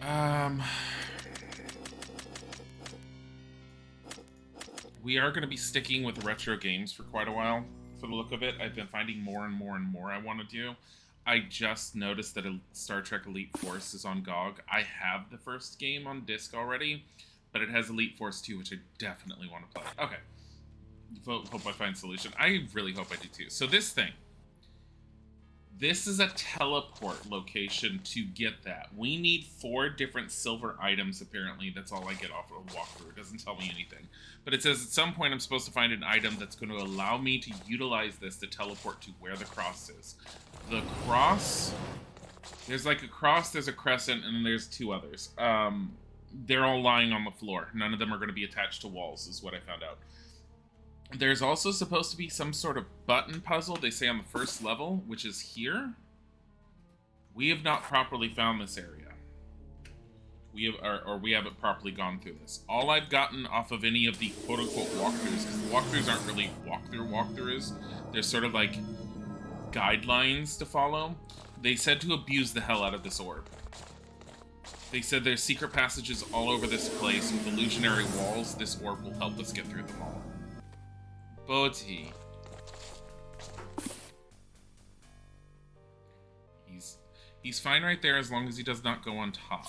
Um, we are going to be sticking with retro games for quite a while. For the look of it, I've been finding more and more and more I want to do. I just noticed that Star Trek Elite Force is on GOG. I have the first game on disc already, but it has Elite Force 2, which I definitely want to play. Okay. Hope I find a solution. I really hope I do too. So this thing. This is a teleport location to get that. We need 4 different silver items, apparently. That's all I get off of a walkthrough. It doesn't tell me anything. But it says at some point I'm supposed to find an item that's going to allow me to utilize this to teleport to where the cross is. The cross... There's like a cross, there's a crescent, and then there's 2 others. They're all lying on the floor. None of them are going to be attached to walls, is what I found out. There's also supposed to be some sort of button puzzle, they say on the first level, which is here. We have not properly found this area. We haven't properly gone through this. All I've gotten off of any of the quote-unquote walkthroughs, because the walkthroughs aren't really walkthroughs, they're sort of like guidelines to follow. They said to abuse the hell out of this orb. They said there's secret passages all over this place with illusionary walls. This orb will help us get through them all. Bodhi. He's fine right there as long as he does not go on top.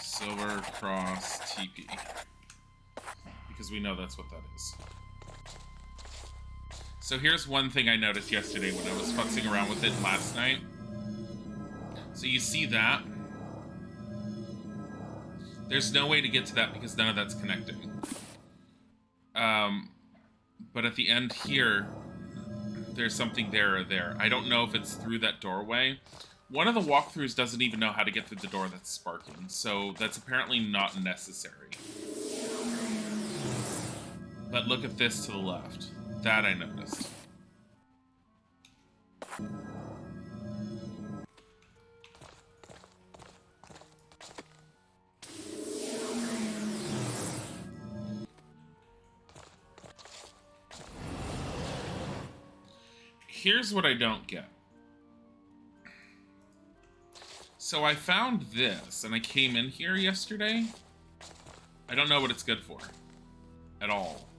Silver Cross TP. Because we know that's what that is. So here's one thing I noticed yesterday when I was futzing around with it last night. So you see that? There's no way to get to that because none of that's connecting. But at the end here, there's something there or there. I don't know if it's through that doorway. One of the walkthroughs doesn't even know how to get through the door that's sparking, so that's apparently not necessary. But look at this to the left. That I noticed. Here's what I don't get. So I found this, and I came in here yesterday. I don't know what it's good for. At all.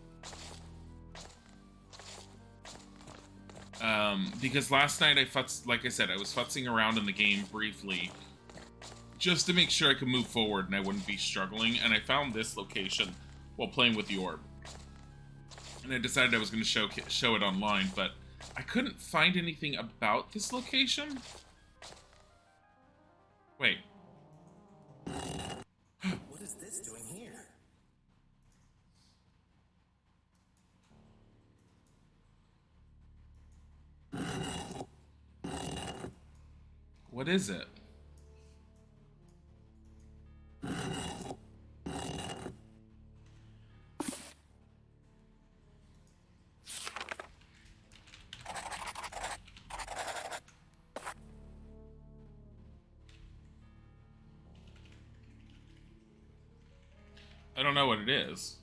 Because last night like I said, I was futzing around in the game briefly. Just to make sure I could move forward and I wouldn't be struggling. And I found this location while playing with the orb. And I decided I was going to show it online, but I couldn't find anything about this location. Wait. What is this doing here? What is it? I don't know what it is.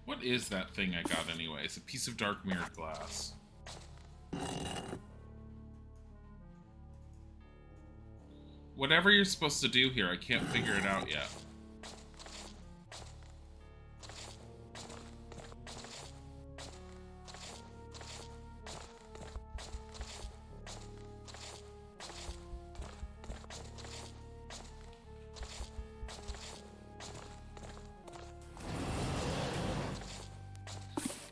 What is that thing I got anyway? It's a piece of dark mirrored glass. Whatever you're supposed to do here, I can't figure it out yet.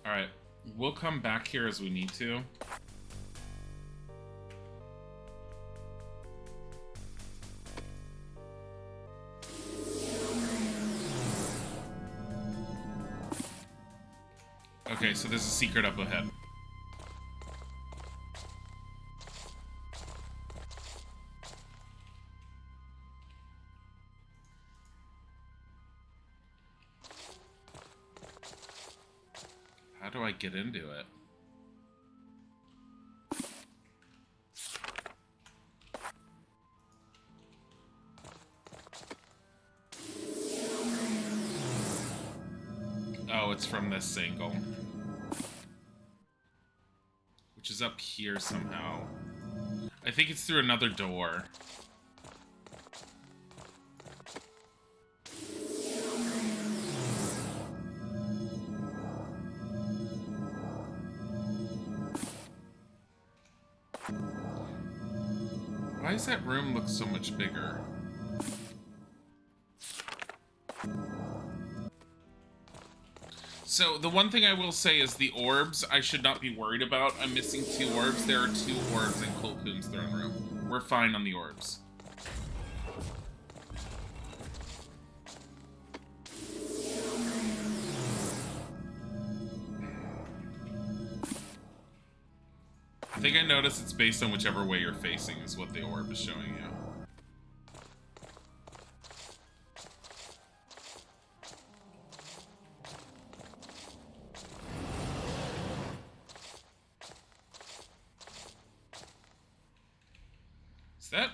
Alright, we'll come back here as we need to. Okay, so there's a secret up ahead. How do I get into it? it's from this angle. Which is up here somehow. I think it's through another door. Why does that room look so much bigger? So, the one thing I will say is the orbs I should not be worried about. I'm missing 2 orbs. There are 2 orbs in Kulkum's throne room. We're fine on the orbs. I think I noticed it's based on whichever way you're facing is what the orb is showing you. Is that?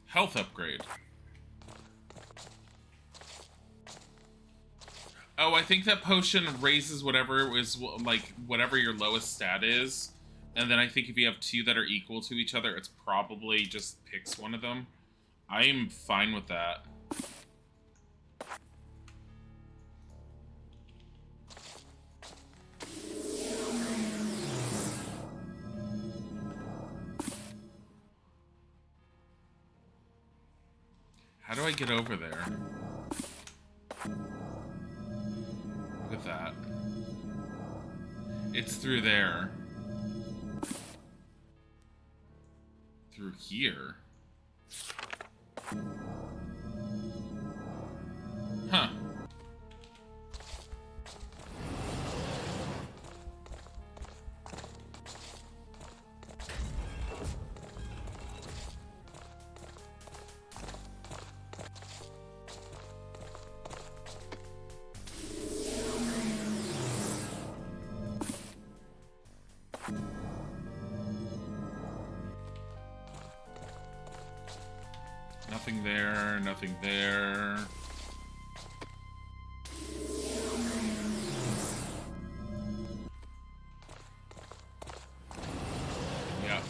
Health upgrade. Oh, I think that potion raises whatever is, like, whatever your lowest stat is. And then I think if you have 2 that are equal to each other, it's probably just picks one of them. I'm fine with that. How do I get over there? Look at that. It's through there. Through here. Huh. Nothing there, nothing there. Yep.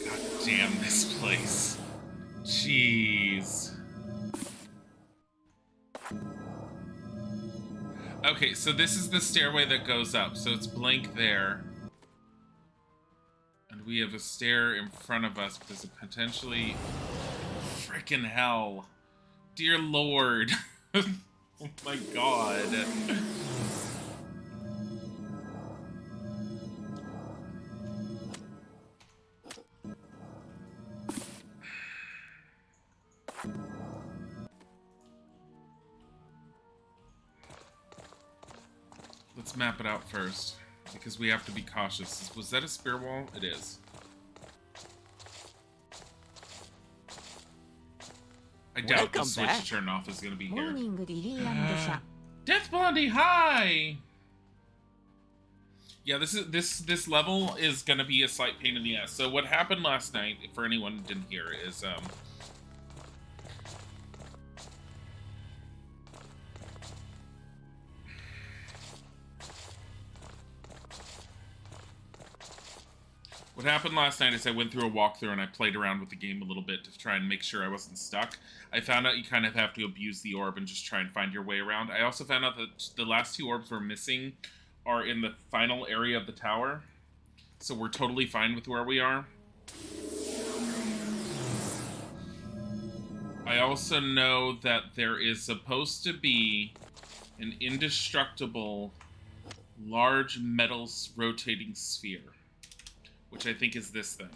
God damn this place. Jeez. Okay, so this is the stairway that goes up. So it's blank there. And we have a stair in front of us because of potentially... Frickin' hell. Dear Lord. Oh my god. Let's map it out first, because we have to be cautious. Was that a spear wall? It is. I doubt the switch to turn off is going to be here. Death Blondie, hi! Yeah, this level is going to be a slight pain in the ass. So what happened last night, for anyone who didn't hear, is what happened last night is I went through a walkthrough and I played around with the game a little bit to try and make sure I wasn't stuck. I found out you kind of have to abuse the orb and just try and find your way around. I also found out that the last 2 orbs we're missing are in the final area of the tower. So we're totally fine with where we are. I also know that there is supposed to be an indestructible large metal rotating sphere, which I think is this thing.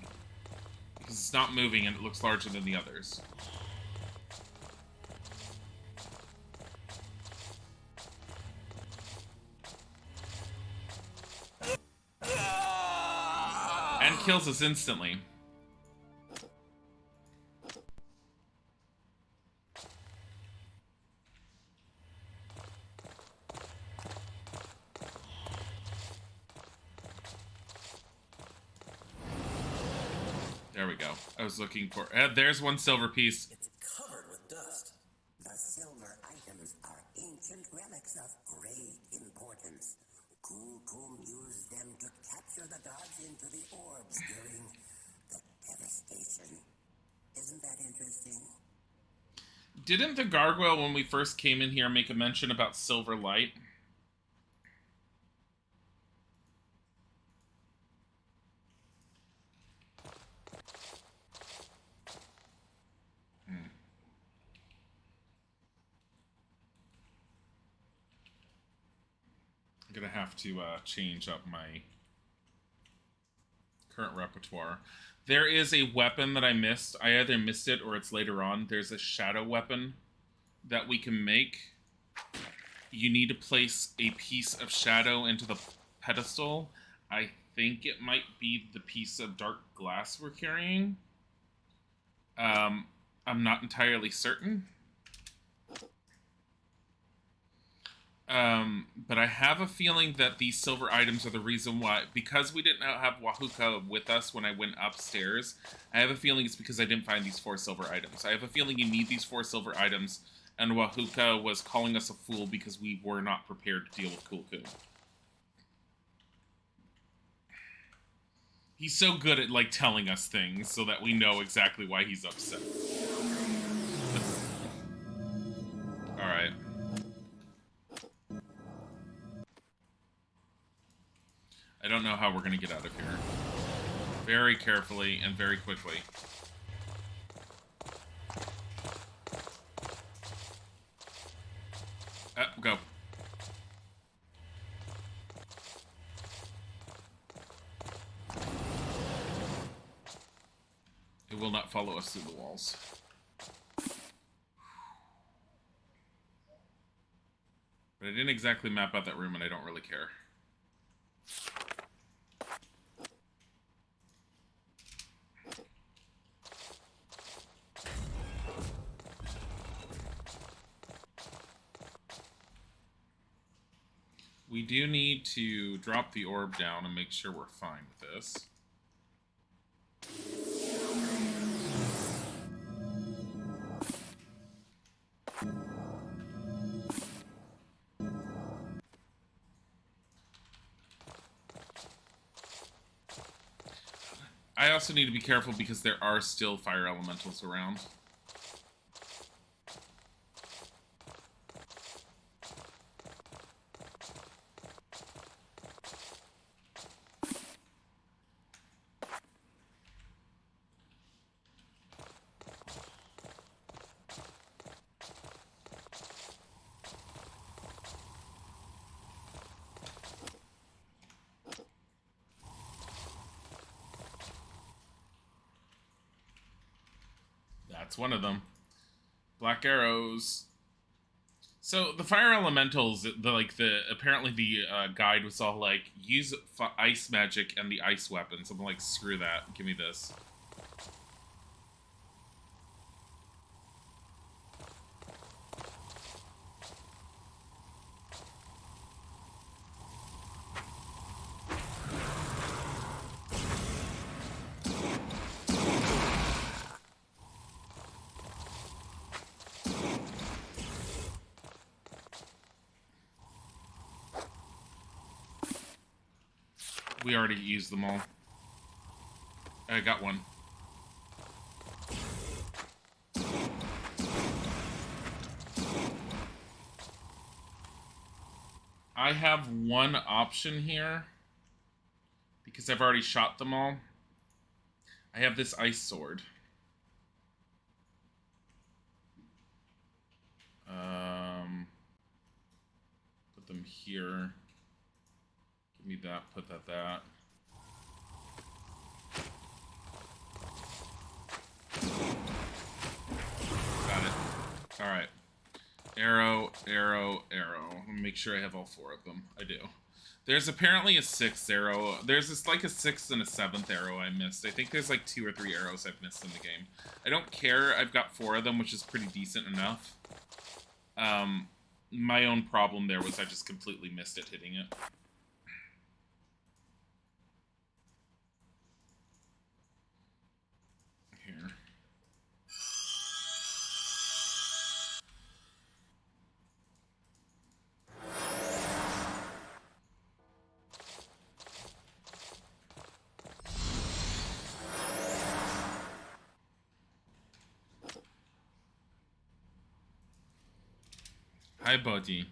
Because it's not moving and it looks larger than the others. And kills us instantly. There There we go. I was looking for... there's one silver piece. It's covered with dust. The silver items are ancient relics of great importance. Kulkum used them to capture the gods into the orbs during the devastation. Isn't that interesting? Didn't the gargoyle, when we first came in here, make a mention about silver light? I'm gonna have to change up my current repertoire. There is a weapon that I missed. I either missed it or it's later on. There's a shadow weapon that we can make. You need to place a piece of shadow into the pedestal. I think it might be the piece of dark glass we're carrying. I'm not entirely certain. But I have a feeling that these silver items are the reason why. Because we didn't have Wahuka with us when I went upstairs, I have a feeling it's because I didn't find these 4 silver items. I have a feeling you need these 4 silver items, and Wahuka was calling us a fool because we were not prepared to deal with Kulku. He's so good at, like, telling us things so that we know exactly why he's upset. Alright. I don't know how we're going to get out of here. Very carefully and very quickly. Go. It will not follow us through the walls. But I didn't exactly map out that room, and I don't really care. We do need to drop the orb down and make sure we're fine with this. I also need to be careful because there are still fire elementals around. That's one of them. Black arrows. So the fire elementals, apparently the guide was all like, use ice magic and the ice weapons. I'm like, screw that. Give me this. We already used them all. I got one. I have one option here, because I've already shot them all. I have this ice sword. Put them here. Give me that, put that. Got it. Alright. Arrow. Let me make sure I have all 4 of them. I do. There's apparently a 6th arrow. There's a 6th and a 7th arrow I missed. I think there's like 2 or 3 arrows I've missed in the game. I don't care. I've got 4 of them, which is pretty decent enough. My own problem there was I just completely missed it hitting it. Hi, buddy.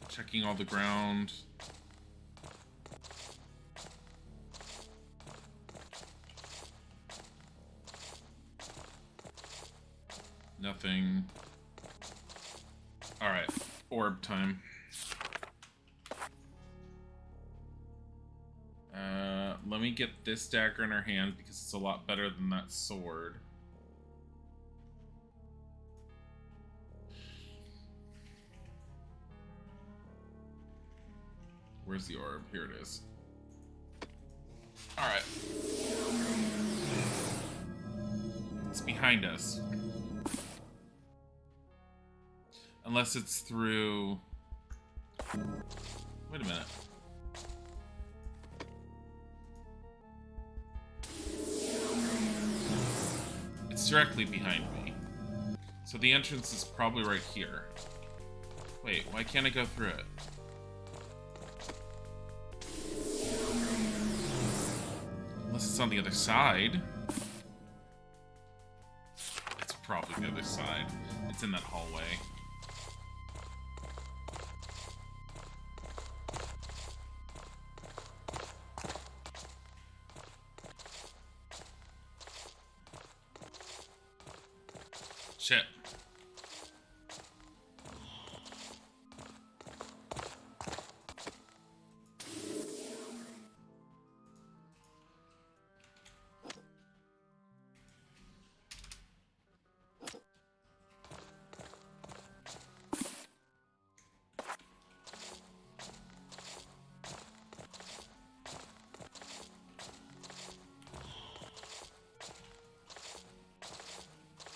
Checking all the ground. Nothing. Alright, orb time. Let me get this dagger in her hand because it's a lot better than that sword. Where's the orb? Here it is. Alright. It's behind us. Unless it's through... Wait a minute. It's directly behind me. So the entrance is probably right here. Wait, why can't I go through it? Unless it's on the other side. It's probably the other side. It's in that hallway. Shit.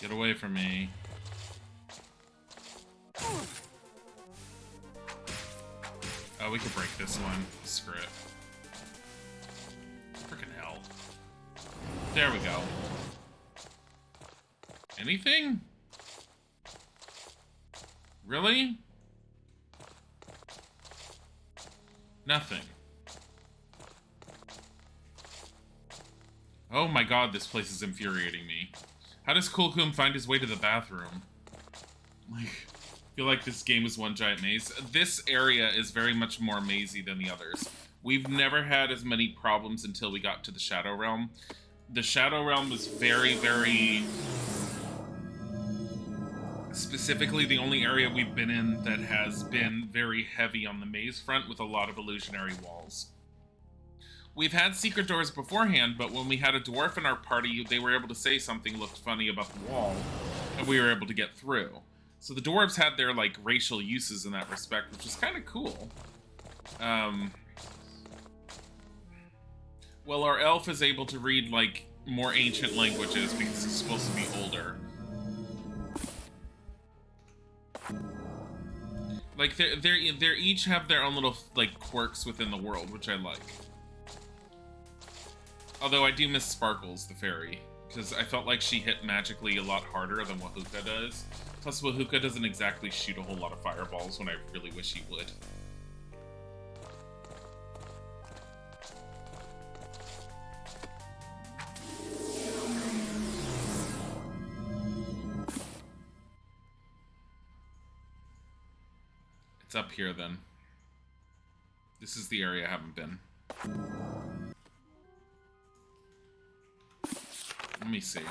Get away from me. Oh, we could break this one. Screw it. Frickin' hell. There we go. Anything? Really? Nothing. Oh my god, this place is infuriating me. How does Kulkum find his way to the bathroom? Like, I feel like this game is one giant maze. This area is very much more mazy than the others. We've never had as many problems until we got to the Shadow Realm. The Shadow Realm was very, very... Specifically, the only area we've been in that has been very heavy on the maze front with a lot of illusionary walls. We've had secret doors beforehand, but when we had a dwarf in our party, they were able to say something looked funny about the wall, and we were able to get through. So the dwarves had their, like, racial uses in that respect, which is kind of cool. Well, our elf is able to read, like, more ancient languages because he's supposed to be older. Like, they're each have their own little, like, quirks within the world, which I like. Although I do miss Sparkles, the fairy, because I felt like she hit magically a lot harder than Wahuka does. Plus, Wahuka doesn't exactly shoot a whole lot of fireballs when I really wish he would. It's up here, then. This is the area I haven't been. Let me see.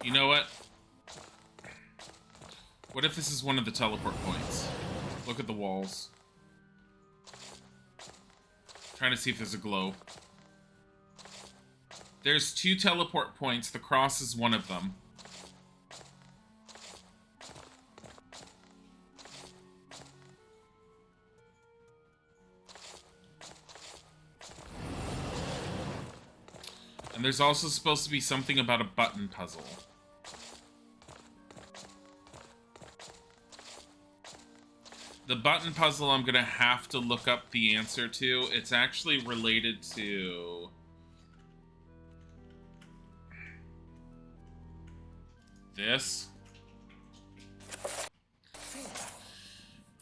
You know what? What if this is one of the teleport points? Look at the walls. Trying to see if there's a glow. There's 2 teleport points. The cross is one of them. And there's also supposed to be something about a button puzzle. The button puzzle I'm gonna have to look up the answer to. It's actually related to... this.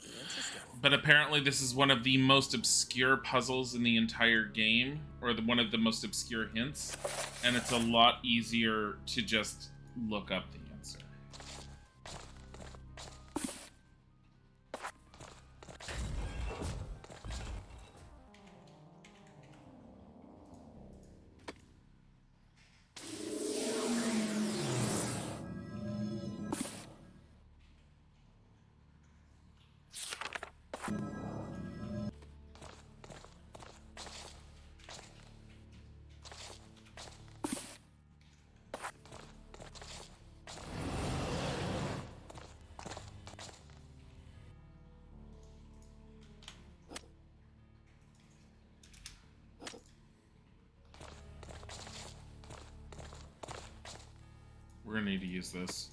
Interesting. But apparently this is one of the most obscure puzzles in the entire game, or one of the most obscure hints, and it's a lot easier to just look up the answer. We're gonna need to use this.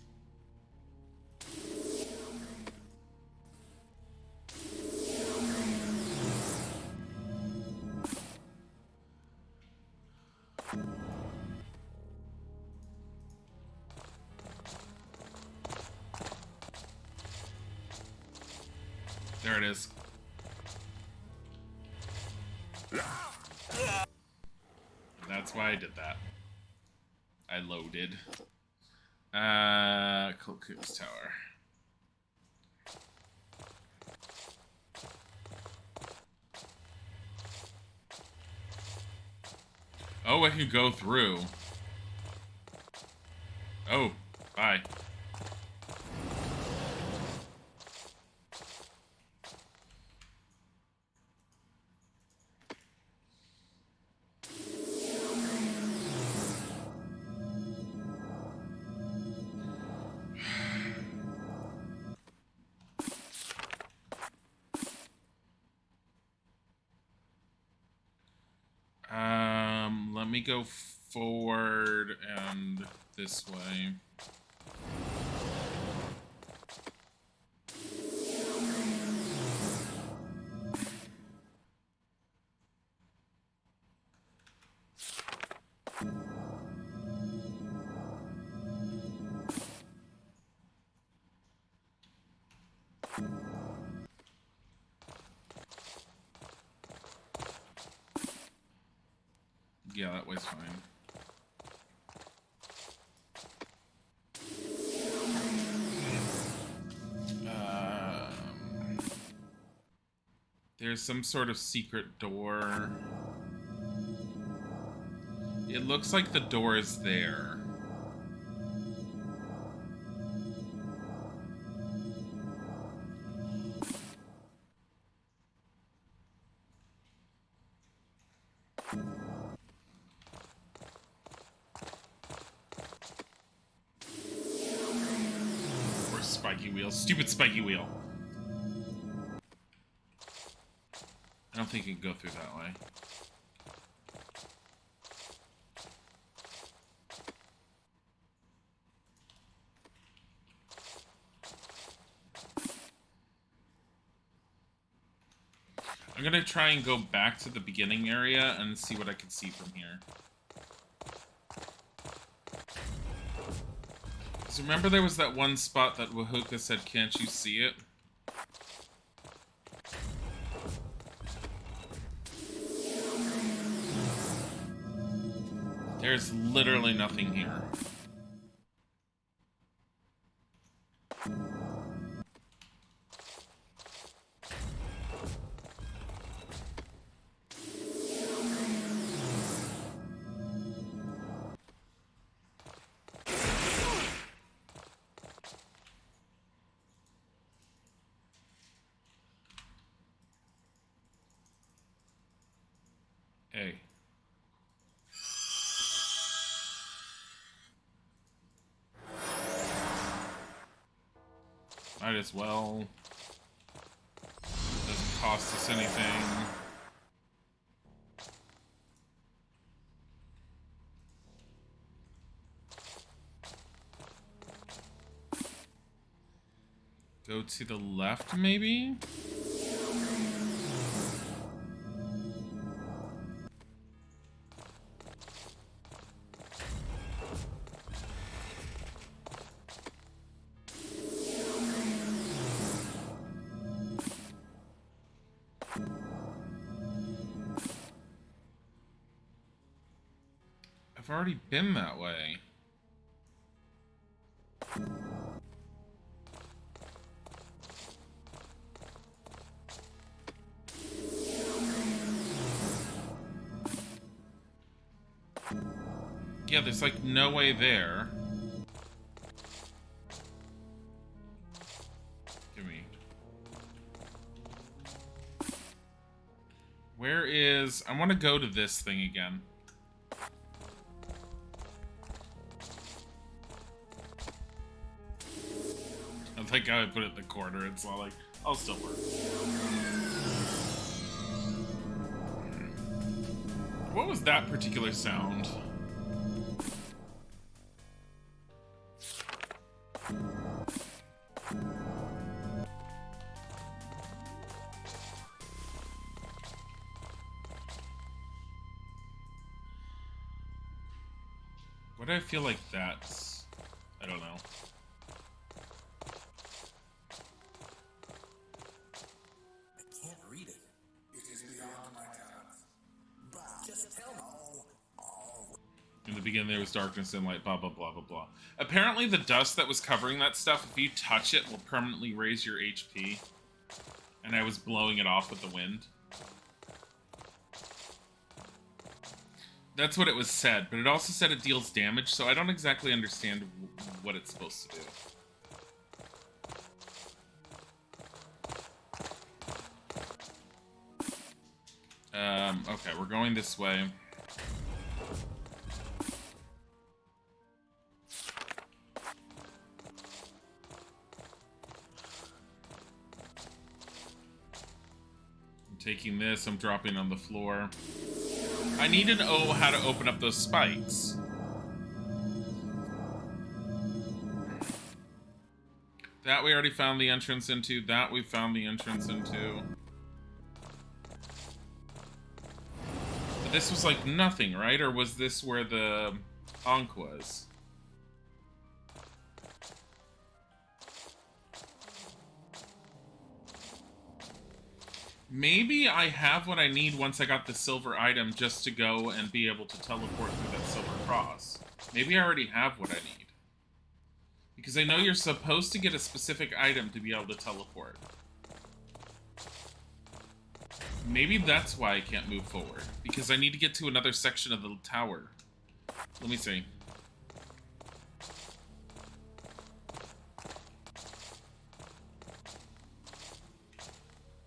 There it is. That's why I did that. I loaded. Stonekeep's tower. Oh, I can go through. Oh, bye. Let me go forward and this way. Yeah, that way's fine. There's some sort of secret door. It looks like the door is there. Or spiky wheel. Stupid spiky wheel. I don't think you can go through that way. I'm gonna try and go back to the beginning area and see what I can see from here. So remember there was that one spot that Wahuka said, "Can't you see it?" There's literally nothing here. Hey. Might as well. Doesn't cost us anything. Go to the left, maybe? I've already been that way. Yeah, there's like no way there. Give me. Where is... I want to go to this thing again. I like how I put it in the corner. It's all like, I'll still work. What was that particular sound? What do I feel like that's... I don't know. I can't read it. It is beyond my talents. But just tell me. In the beginning there was darkness and light, blah, blah, blah, blah, blah. Apparently the dust that was covering that stuff, if you touch it, will permanently raise your HP. And I was blowing it off with the wind. That's what it was said, but it also said it deals damage, so I don't exactly understand what it's supposed to do. Okay, we're going this way. I'm taking this, I'm dropping on the floor. I need to know how to open up those spikes. That we already found the entrance into. That we found the entrance into. But this was like nothing, right? Or was this where the Ankh was? Maybe I have what I need once I got the silver item just to go and be able to teleport through that silver cross. Maybe I already have what I need. Because I know you're supposed to get a specific item to be able to teleport. Maybe that's why I can't move forward. Because I need to get to another section of the tower. Let me see.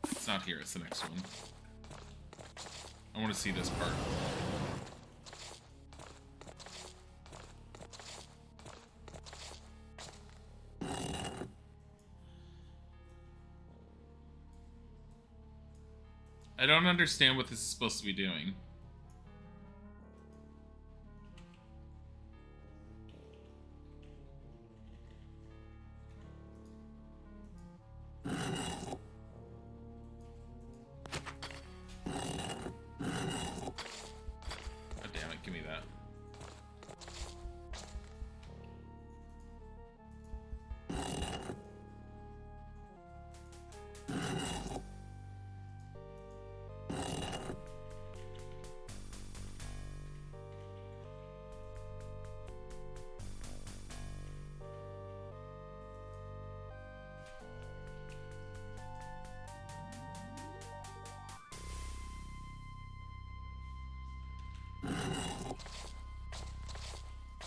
It's not here, it's the next one. I want to see this part. I don't understand what this is supposed to be doing. God damn it, give me that.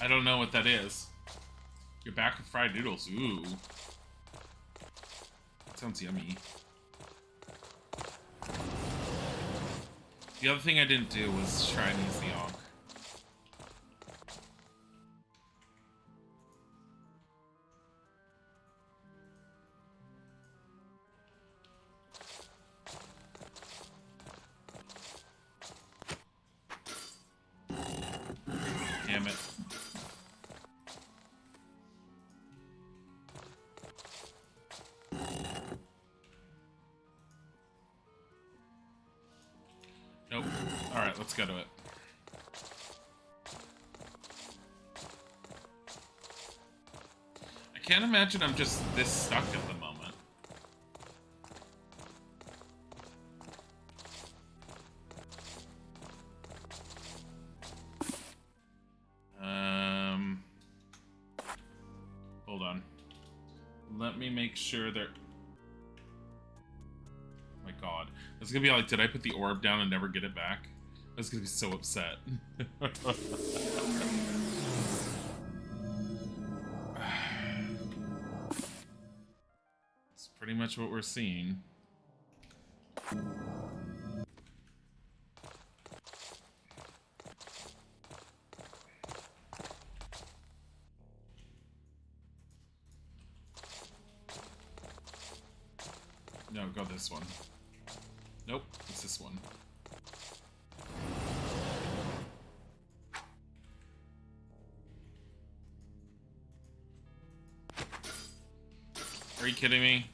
I don't know what that is. You're back with fried noodles. Ooh. That sounds yummy. The other thing I didn't do was try and use the Ankh. Damn it. Nope. Alright, let's go to it. I can't imagine I'm just this stuck at the moment. Hold on. Let me make sure they're... My god. It's gonna be like, did I put the orb down and never get it back? I was gonna be so upset. It's pretty much what we're seeing. No, go this one. Nope, it's this one. Are you kidding me?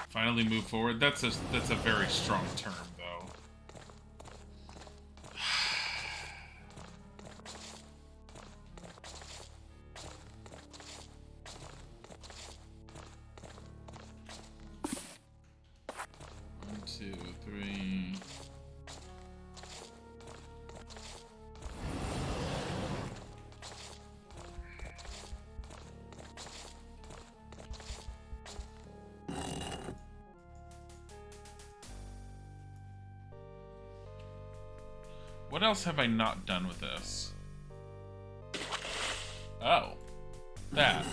Finally move forward. That's a very strong term, though. One, two, three. What else have I not done with this? Oh. That.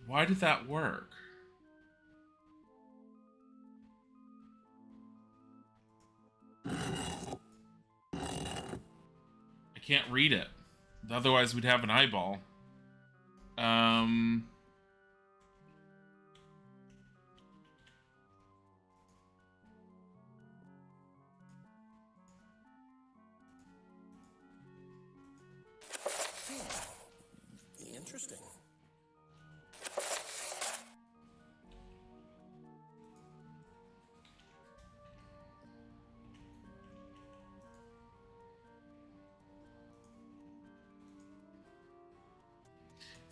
Why did that work? I can't read it. Otherwise, we'd have an eyeball. Interesting.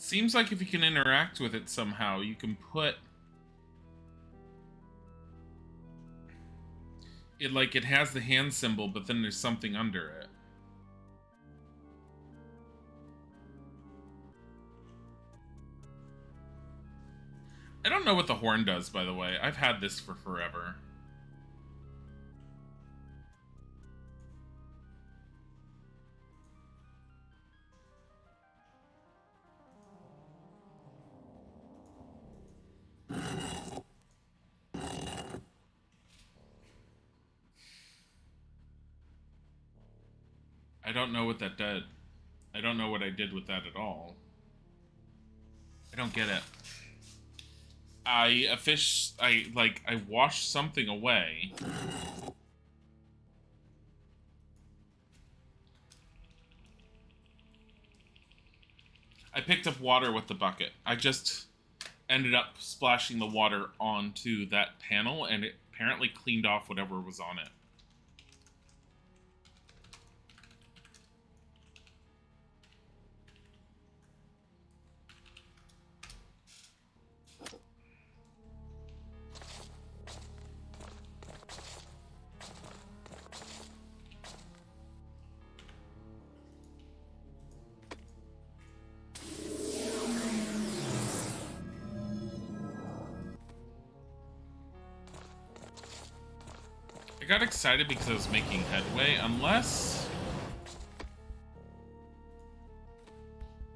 Seems like if you can interact with it somehow, you can put it like it has the hand symbol, but then there's something under it. I don't know what the horn does, by the way. I've had this for forever. I don't know what that did. I don't know what I did with that at all. I don't get it. I washed something away. I picked up water with the bucket. I just ended up splashing the water onto that panel, and it apparently cleaned off whatever was on it. I got excited because I was making headway, unless...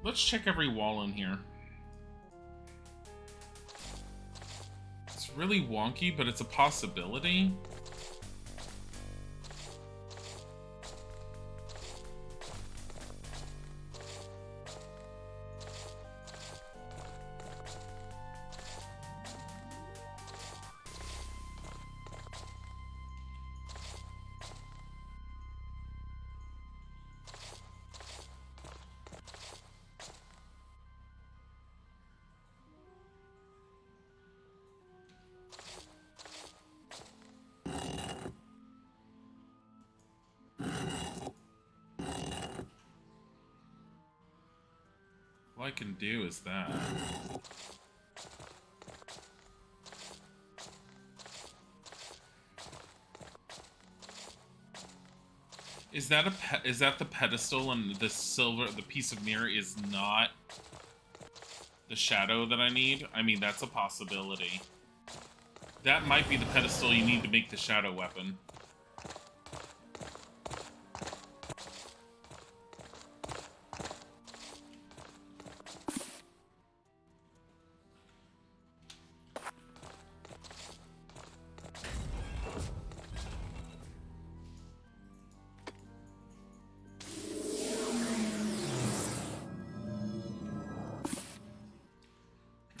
Let's check every wall in here. It's really wonky, but it's a possibility. All I can do is that. Is that is that the pedestal, and the silver, the piece of mirror is not the shadow that I need? I mean, that's a possibility. That might be the pedestal you need to make the shadow weapon.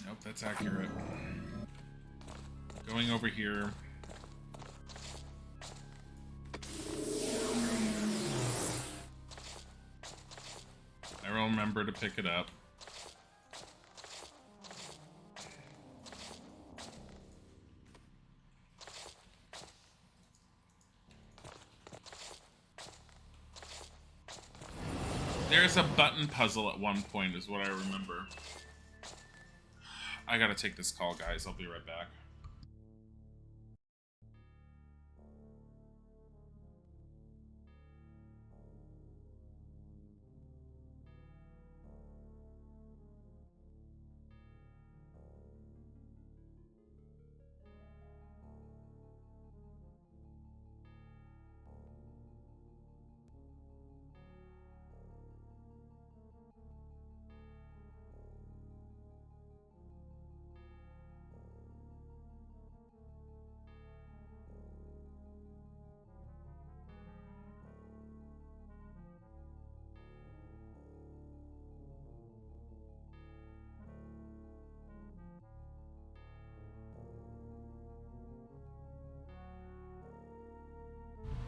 Nope, that's accurate. Going over here. I will remember to pick it up. There's a button puzzle at one point, is what I remember. I gotta take this call, guys. I'll be right back.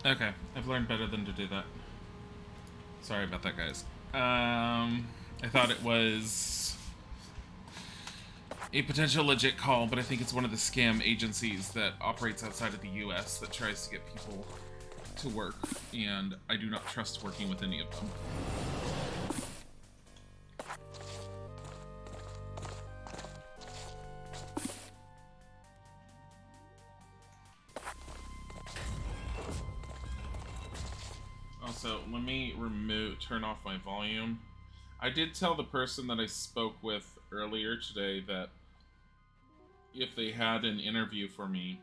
Okay, I've learned better than to do that. Sorry about that, guys. I thought it was a potential legit call, but I think it's one of the scam agencies that operates outside of the US that tries to get people to work, and I do not trust working with any of them. Also, let me turn off my volume. I did tell the person that I spoke with earlier today that if they had an interview for me,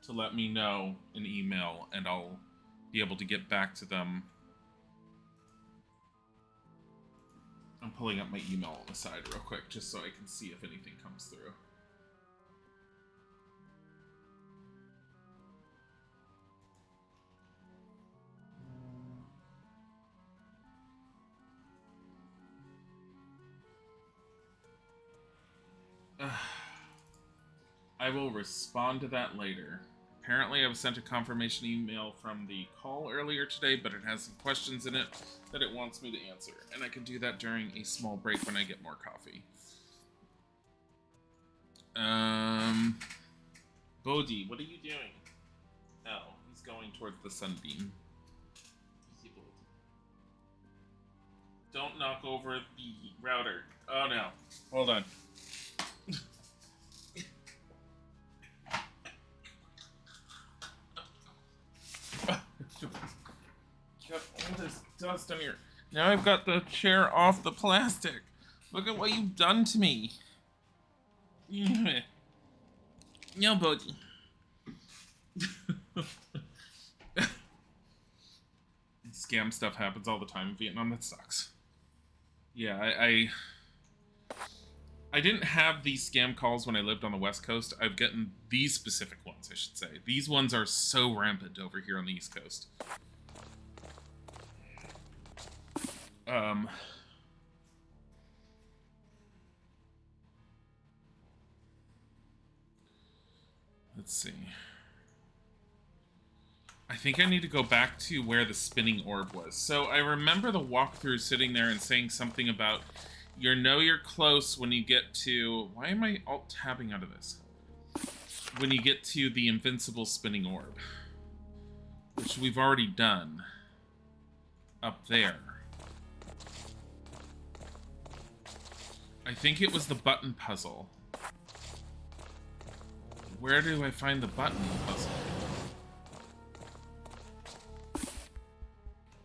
to let me know in email, and I'll be able to get back to them. I'm pulling up my email on the side real quick, just so I can see if anything comes through. I will respond to that later. Apparently I was sent a confirmation email from the call earlier today, but it has some questions in it that it wants me to answer, and I can do that during a small break when I get more coffee. Bodhi, what are you doing? Oh, he's going towards the sunbeam. Don't knock over the router. Oh no. Hold on. Got all this dust on here. Now I've got the chair off the plastic. Look at what you've done to me. No, Bodhi. Scam stuff happens all the time in Vietnam. That sucks. Yeah, I didn't have these scam calls when I lived on the West Coast. I've gotten these specific ones, I should say. These ones are so rampant over here on the East Coast. Let's see. I think I need to go back to where the spinning orb was. So I remember the walkthrough sitting there and saying something about you know you're close when you get to... Why am I alt-tabbing out of this? When you get to the invincible spinning orb. Which we've already done. Up there. I think it was the button puzzle. Where do I find the button puzzle?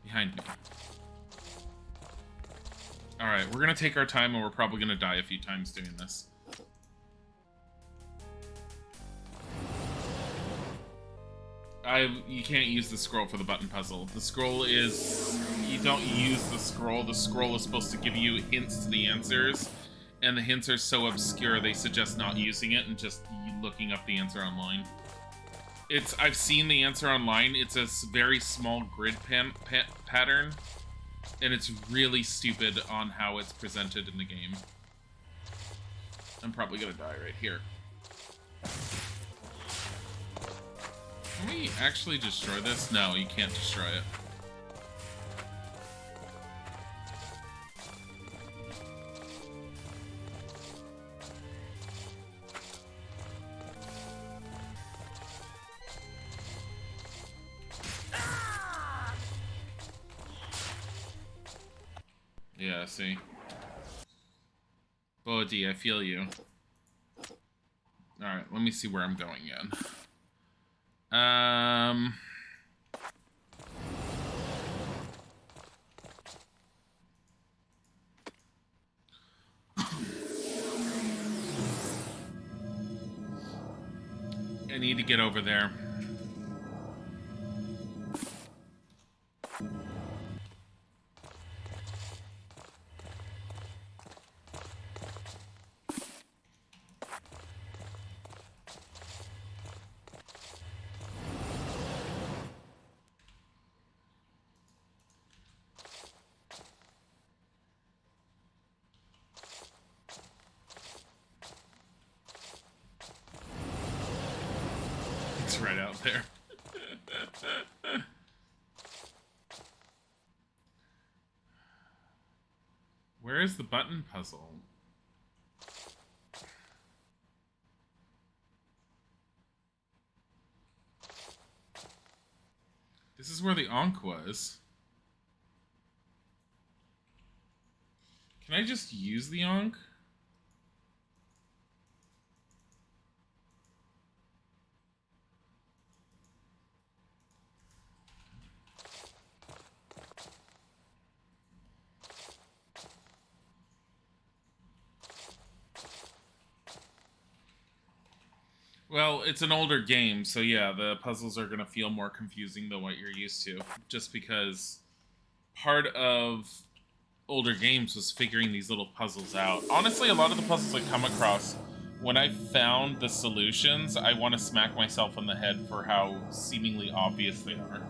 Behind me. Alright, we're gonna take our time and we're probably gonna die a few times doing this. You can't use the scroll for the button puzzle. The scroll is... You don't use the scroll. The scroll is supposed to give you hints to the answers. And the hints are so obscure, they suggest not using it and just looking up the answer online. I've seen the answer online. It's a very small grid pattern. And it's really stupid on how it's presented in the game. I'm probably gonna die right here. Can we actually destroy this? No, you can't destroy it. Yeah, see. Bodhi, I feel you. Alright, let me see where I'm going again. I need to get over there. It's right out there. Where is the button puzzle? This is where the Ankh was. Can I just use the Ankh? Well, it's an older game, so yeah, the puzzles are going to feel more confusing than what you're used to. Just because part of older games was figuring these little puzzles out. Honestly, a lot of the puzzles I come across, when I found the solutions, I want to smack myself in the head for how seemingly obvious they are.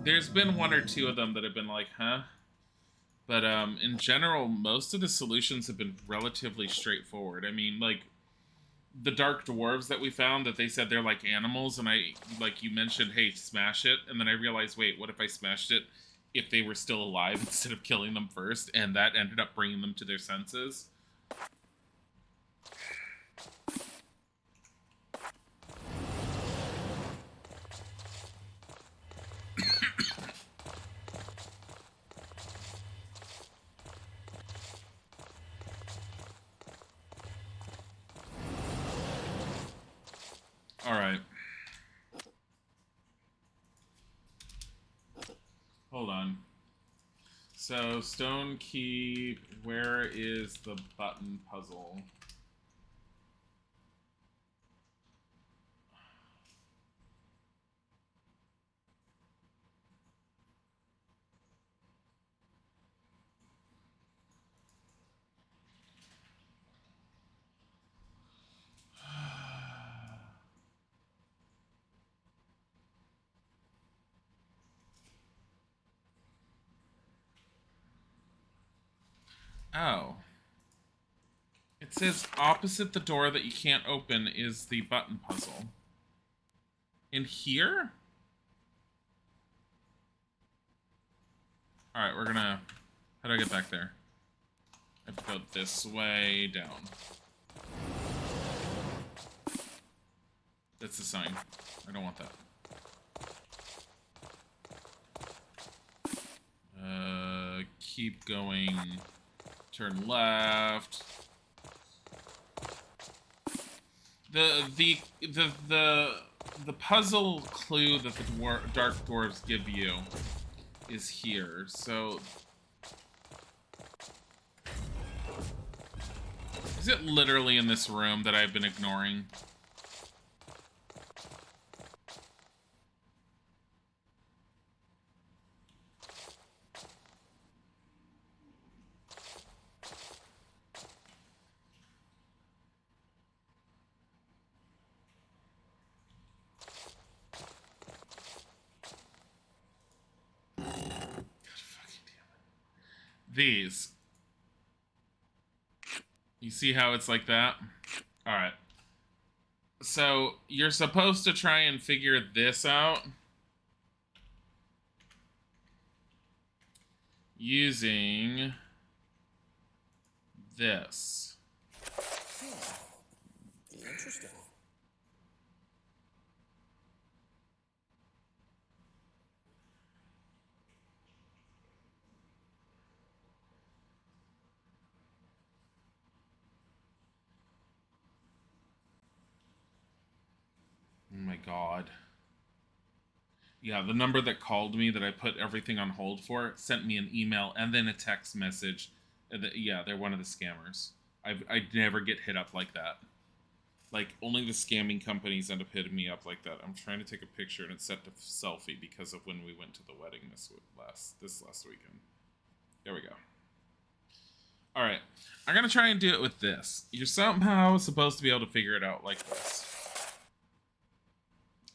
There's been one or two of them that have been like, huh? But in general, most of the solutions have been relatively straightforward. I mean, like, the dark dwarves that we found, that they said they're like animals, and you mentioned, hey, smash it, and then I realized, wait, what if I smashed it if they were still alive instead of killing them first, and that ended up bringing them to their senses? Alright. Hold on. So, Stonekeep, where is the button puzzle? Oh. It says opposite the door that you can't open is the button puzzle. In here? Alright, we're gonna... How do I get back there? I have to go this way, down. That's the sign. I don't want that. Keep going Turn left. The puzzle clue that the dark dwarves give you is here. So is it literally in this room that I've been ignoring? These. You see how it's like that? Alright. So, you're supposed to try and figure this out using this. Interesting. Oh my god. Yeah, the number that called me that I put everything on hold for sent me an email and then a text message. Yeah, they're one of the scammers. I never get hit up like that. Like, only the scamming companies end up hitting me up like that. I'm trying to take a picture and it's set to selfie because of when we went to the wedding this last weekend. There we go. Alright, I'm going to try and do it with this. You're somehow supposed to be able to figure it out like this.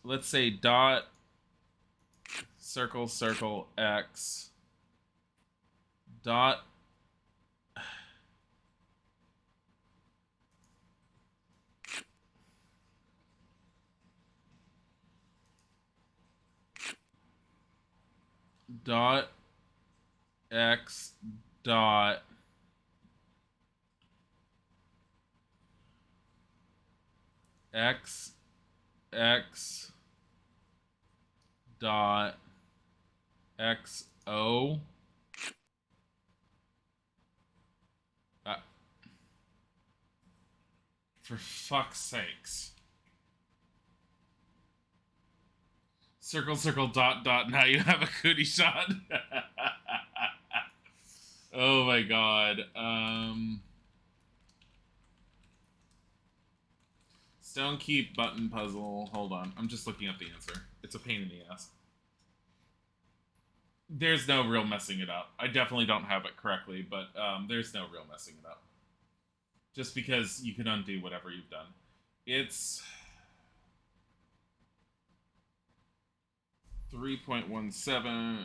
Let's say dot, circle, circle, X, dot, dot, X, dot, X, X, dot, X, O. For fuck's sakes. Circle, circle, dot, dot. Now you have a cootie shot. Oh my god. Stonekeep button puzzle. Hold on. I'm just looking up the answer. It's a pain in the ass. There's no real messing it up. I definitely don't have it correctly, but there's no real messing it up. Just because you can undo whatever you've done. It's 3.17.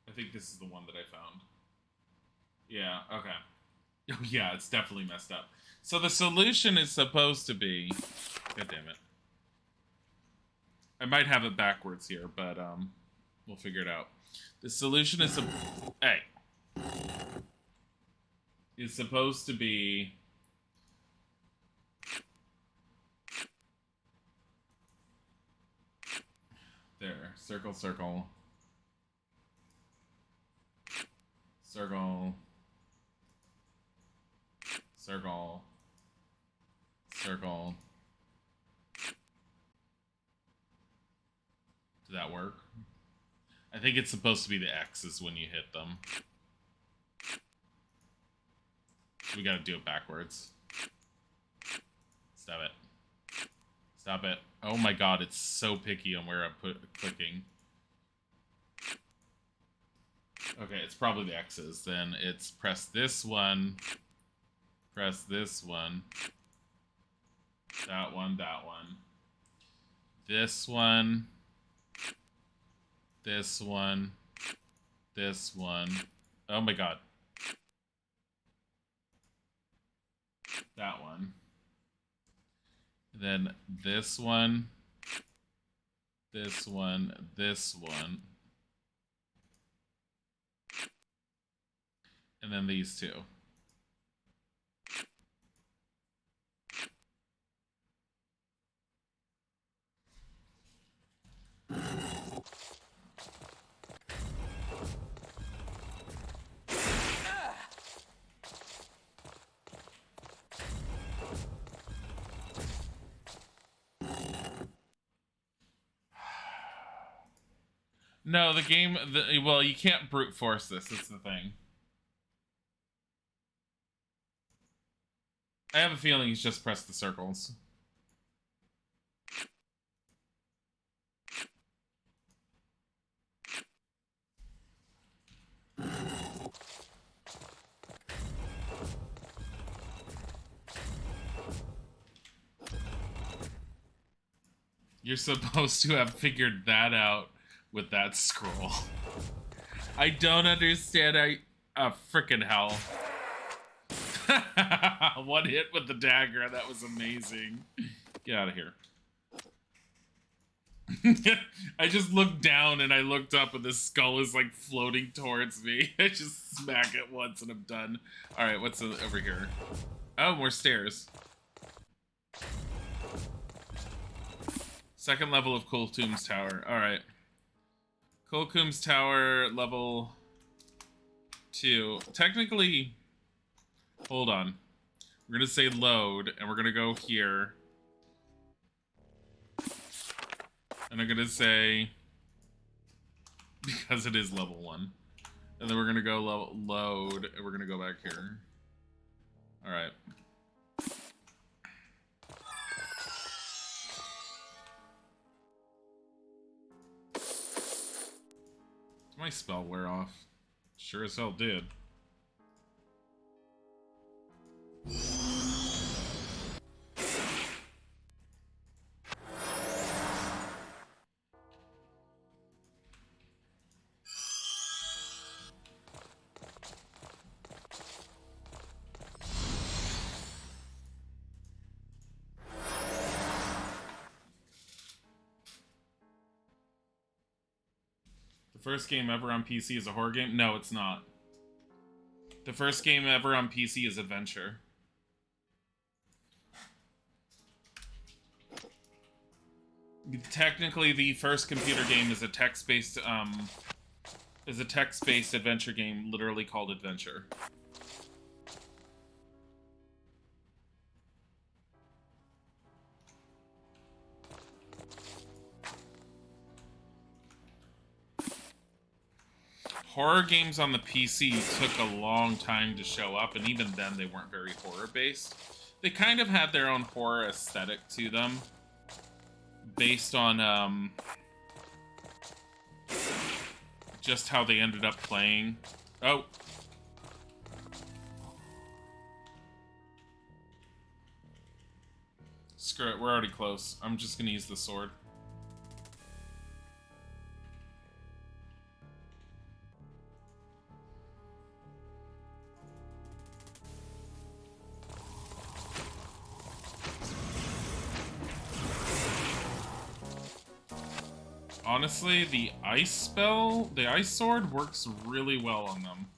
I think this is the one that I found. Yeah, okay. Oh yeah, it's definitely messed up. So the solution is supposed to be... God damn it. I might have it backwards here, but we'll figure it out. The solution is... Hey. Is supposed to be... There. Circle, circle. Circle. Circle. Circle. Did that work? I think it's supposed to be the X's when you hit them. We gotta do it backwards. Stop it. Stop it. Oh my god, it's so picky on where I'm clicking. Okay, it's probably the X's. Then it's press this one. Press this one. That one, that one. This one. This one. This one. Oh my god. That one. Then this one. This one. This one. And then these two. No, the game... well, you can't brute force this. It's the thing. I have a feeling he's just pressed the circles. You're supposed to have figured that out with that scroll. I don't understand. Frickin' hell. One hit with the dagger. That was amazing. Get out of here. I just looked down and I looked up and the skull is like floating towards me. I just smack it once and I'm done. Alright, what's over here? Oh, more stairs. Second level of Kultum's Tower. Alright. Kultum's Tower, level 2. Technically, hold on. We're gonna say load, and we're gonna go here. And I'm gonna say, because it is level 1. And then we're gonna go load, and we're gonna go back here. Alright. Did my spell wear off? Sure as hell did. The first game ever on PC is a horror game? No, it's not. The first game ever on PC is adventure. Technically, the first computer game is a text-based adventure game, literally called Adventure. Horror games on the PC took a long time to show up, and even then they weren't very horror-based. They kind of had their own horror aesthetic to them, based on, just how they ended up playing. Oh! Screw it, we're already close. I'm just gonna use the sword. Honestly, the ice spell, the ice sword works really well on them.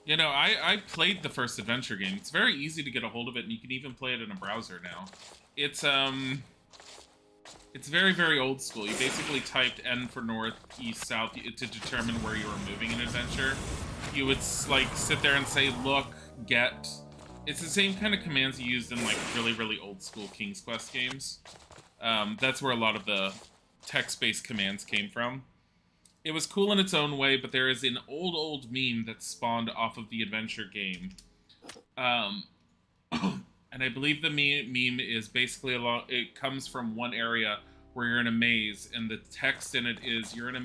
You know, I played the first adventure game. It's very easy to get a hold of it, and you can even play it in a browser now. It's very, very old school. You basically typed N for north, east, south to determine where you were moving in adventure. You would, like, sit there and say, look, get... It's the same kind of commands you used in, like, really, really old school King's Quest games. That's where a lot of the text-based commands came from. It was cool in its own way, but there is an old meme that spawned off of the adventure game. And I believe the meme is basically it comes from one area where you're in a maze, and the text in it is, you're in a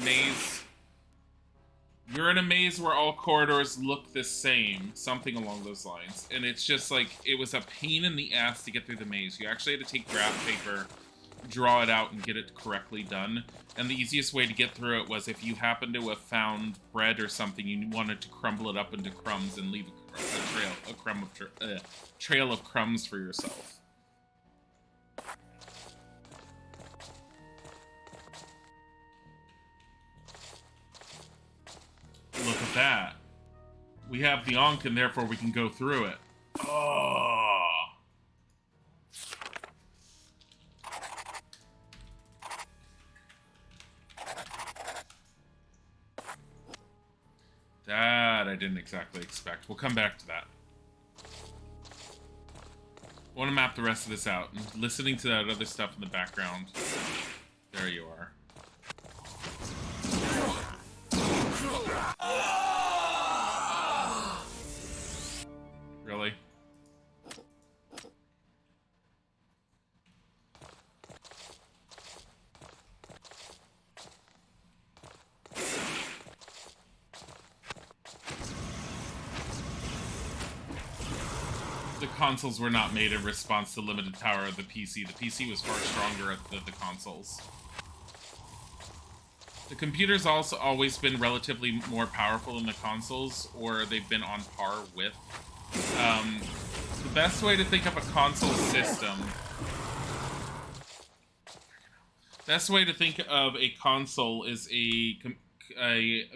maze where all corridors look the same, something along those lines. And it's just like, it was a pain in the ass to get through the maze. You actually had to take graph paper, draw it out, and get it correctly done. And the easiest way to get through it was if you happened to have found bread or something, you wanted to crumble it up into crumbs and leave a trail of crumbs for yourself. Look at that. We have the Ankh, and therefore we can go through it. Oh. That I didn't exactly expect. We'll come back to that. I want to map the rest of this out. And listening to that other stuff in the background. There you are. Really? The consoles were not made in response to limited power of the PC. The PC was far stronger than the consoles. The computer's also always been relatively more powerful than the consoles, or they've been on par with. The best way to think of a console system... Best way to think of a console is a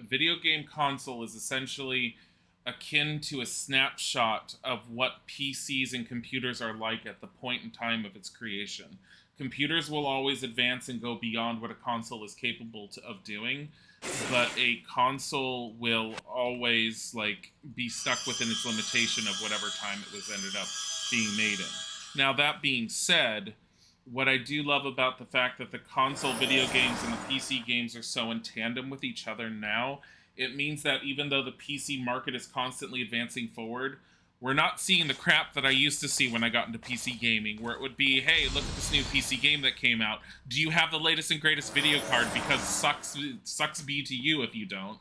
video game console is essentially akin to a snapshot of what PCs and computers are like at the point in time of its creation. Computers will always advance and go beyond what a console is capable of doing, but a console will always be stuck within its limitation of whatever time it was ended up being made in. Now, that being said, what I do love about the fact that the console video games and the PC games are so in tandem with each other now, it means that even though the PC market is constantly advancing forward, we're not seeing the crap that I used to see when I got into PC gaming, where it would be, hey, look at this new PC game that came out. Do you have the latest and greatest video card? Because sucks be to you if you don't.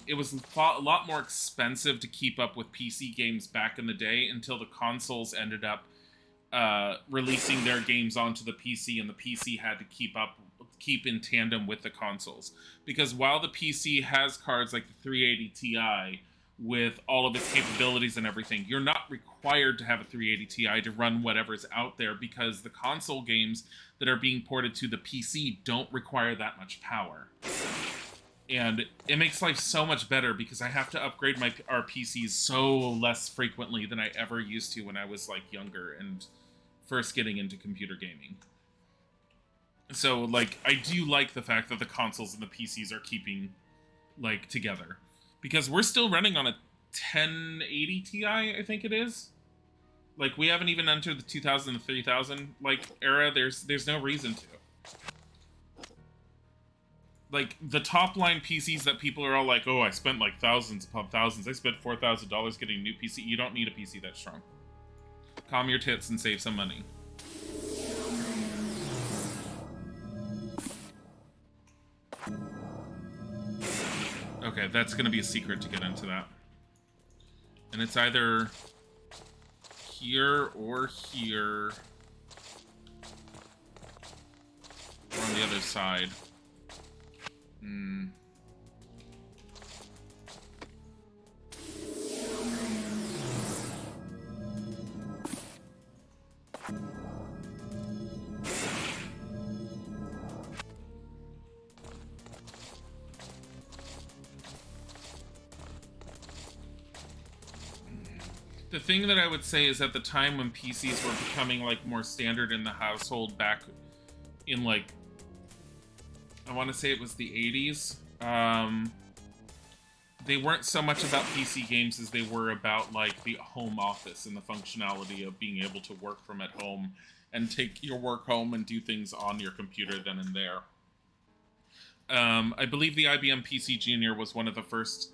It was a lot more expensive to keep up with PC games back in the day until the consoles ended up releasing their games onto the PC, and the PC had to keep in tandem with the consoles. Because while the PC has cards like the 380 Ti with all of its capabilities and everything, you're not required to have a 380 Ti to run whatever's out there, because the console games that are being ported to the PC don't require that much power. And it makes life so much better because I have to upgrade our PCs so less frequently than I ever used to when I was younger and first getting into computer gaming. So I do like the fact that the consoles and the PCs are keeping together, because we're still running on a 1080 Ti, I think it is. We haven't even entered the 2000 to 3000 era. There's no reason to. The top line PCs that people are all like, oh, I spent thousands upon thousands. I spent $4,000 getting a new PC. You don't need a PC that strong. Calm your tits and save some money. Okay, that's going to be a secret to get into that. And it's either here or here. Or on the other side. The thing that I would say is at the time when PCs were becoming more standard in the household back in I want to say it was the 80s, they weren't so much about PC games as they were about the home office and the functionality of being able to work from at home and take your work home and do things on your computer then and there. I believe the IBM PC Junior was one of the first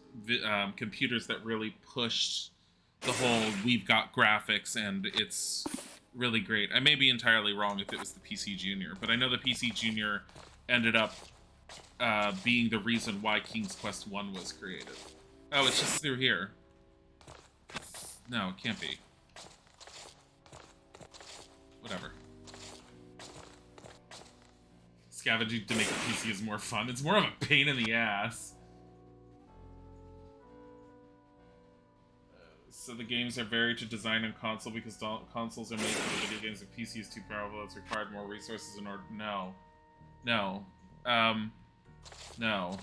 computers that really pushed the whole, we've got graphics and it's really great. I may be entirely wrong if it was the PC Junior, but I know the PC Junior ended up being the reason why King's Quest 1 was created. Oh, it's just through here. No, it can't be. Whatever. Scavenging to make a PC is more fun. It's more of a pain in the ass. So the games are varied to design on console because consoles are made for the video games. If PC is too powerful, it's required more resources in order... No. No. No.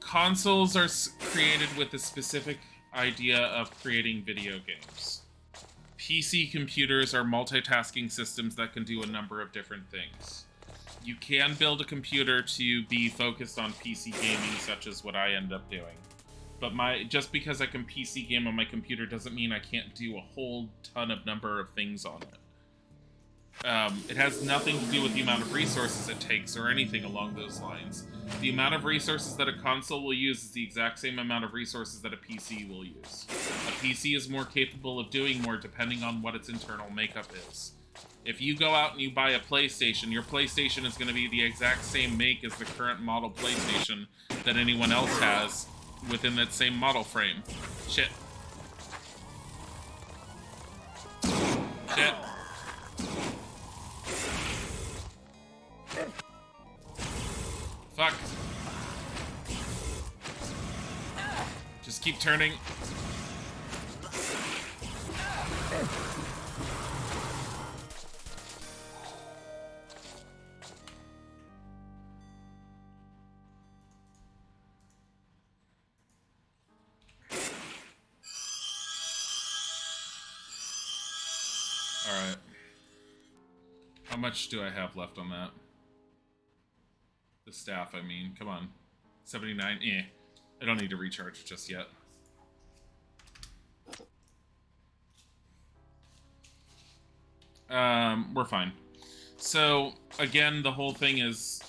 Consoles are created with a specific idea of creating video games. PC computers are multitasking systems that can do a number of different things. You can build a computer to be focused on PC gaming, such as what I end up doing. But just because I can PC game on my computer doesn't mean I can't do a whole ton of number of things on it. It has nothing to do with the amount of resources it takes or anything along those lines. The amount of resources that a console will use is the exact same amount of resources that a PC will use. A PC is more capable of doing more depending on what its internal makeup is. If you go out and you buy a PlayStation, your PlayStation is going to be the exact same make as the current model PlayStation that anyone else has within that same model frame. Shit. Shit. Fuck. Just keep turning. Alright. How much do I have left on that? The staff, I mean. Come on. 79? Eh. I don't need to recharge just yet. We're fine. So, again, the whole thing is,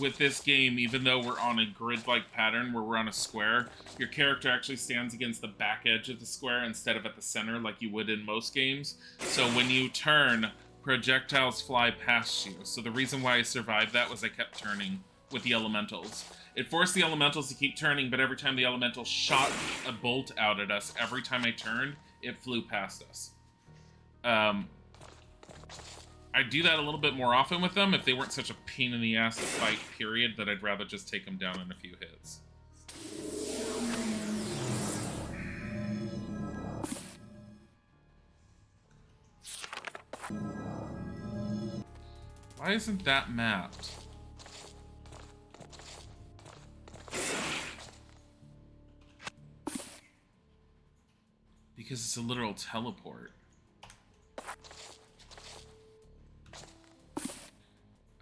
with this game, even though we're on a grid-like pattern where we're on a square, your character actually stands against the back edge of the square instead of at the center like you would in most games. So when you turn, projectiles fly past you. So the reason why I survived that was I kept turning with the elementals. It forced the elementals to keep turning, but every time the elemental shot a bolt out at us, every time I turned, it flew past us. I do that a little bit more often with them if they weren't such a pain in the ass to fight, period, that I'd rather just take them down in a few hits. Why isn't that mapped? Because it's a literal teleport.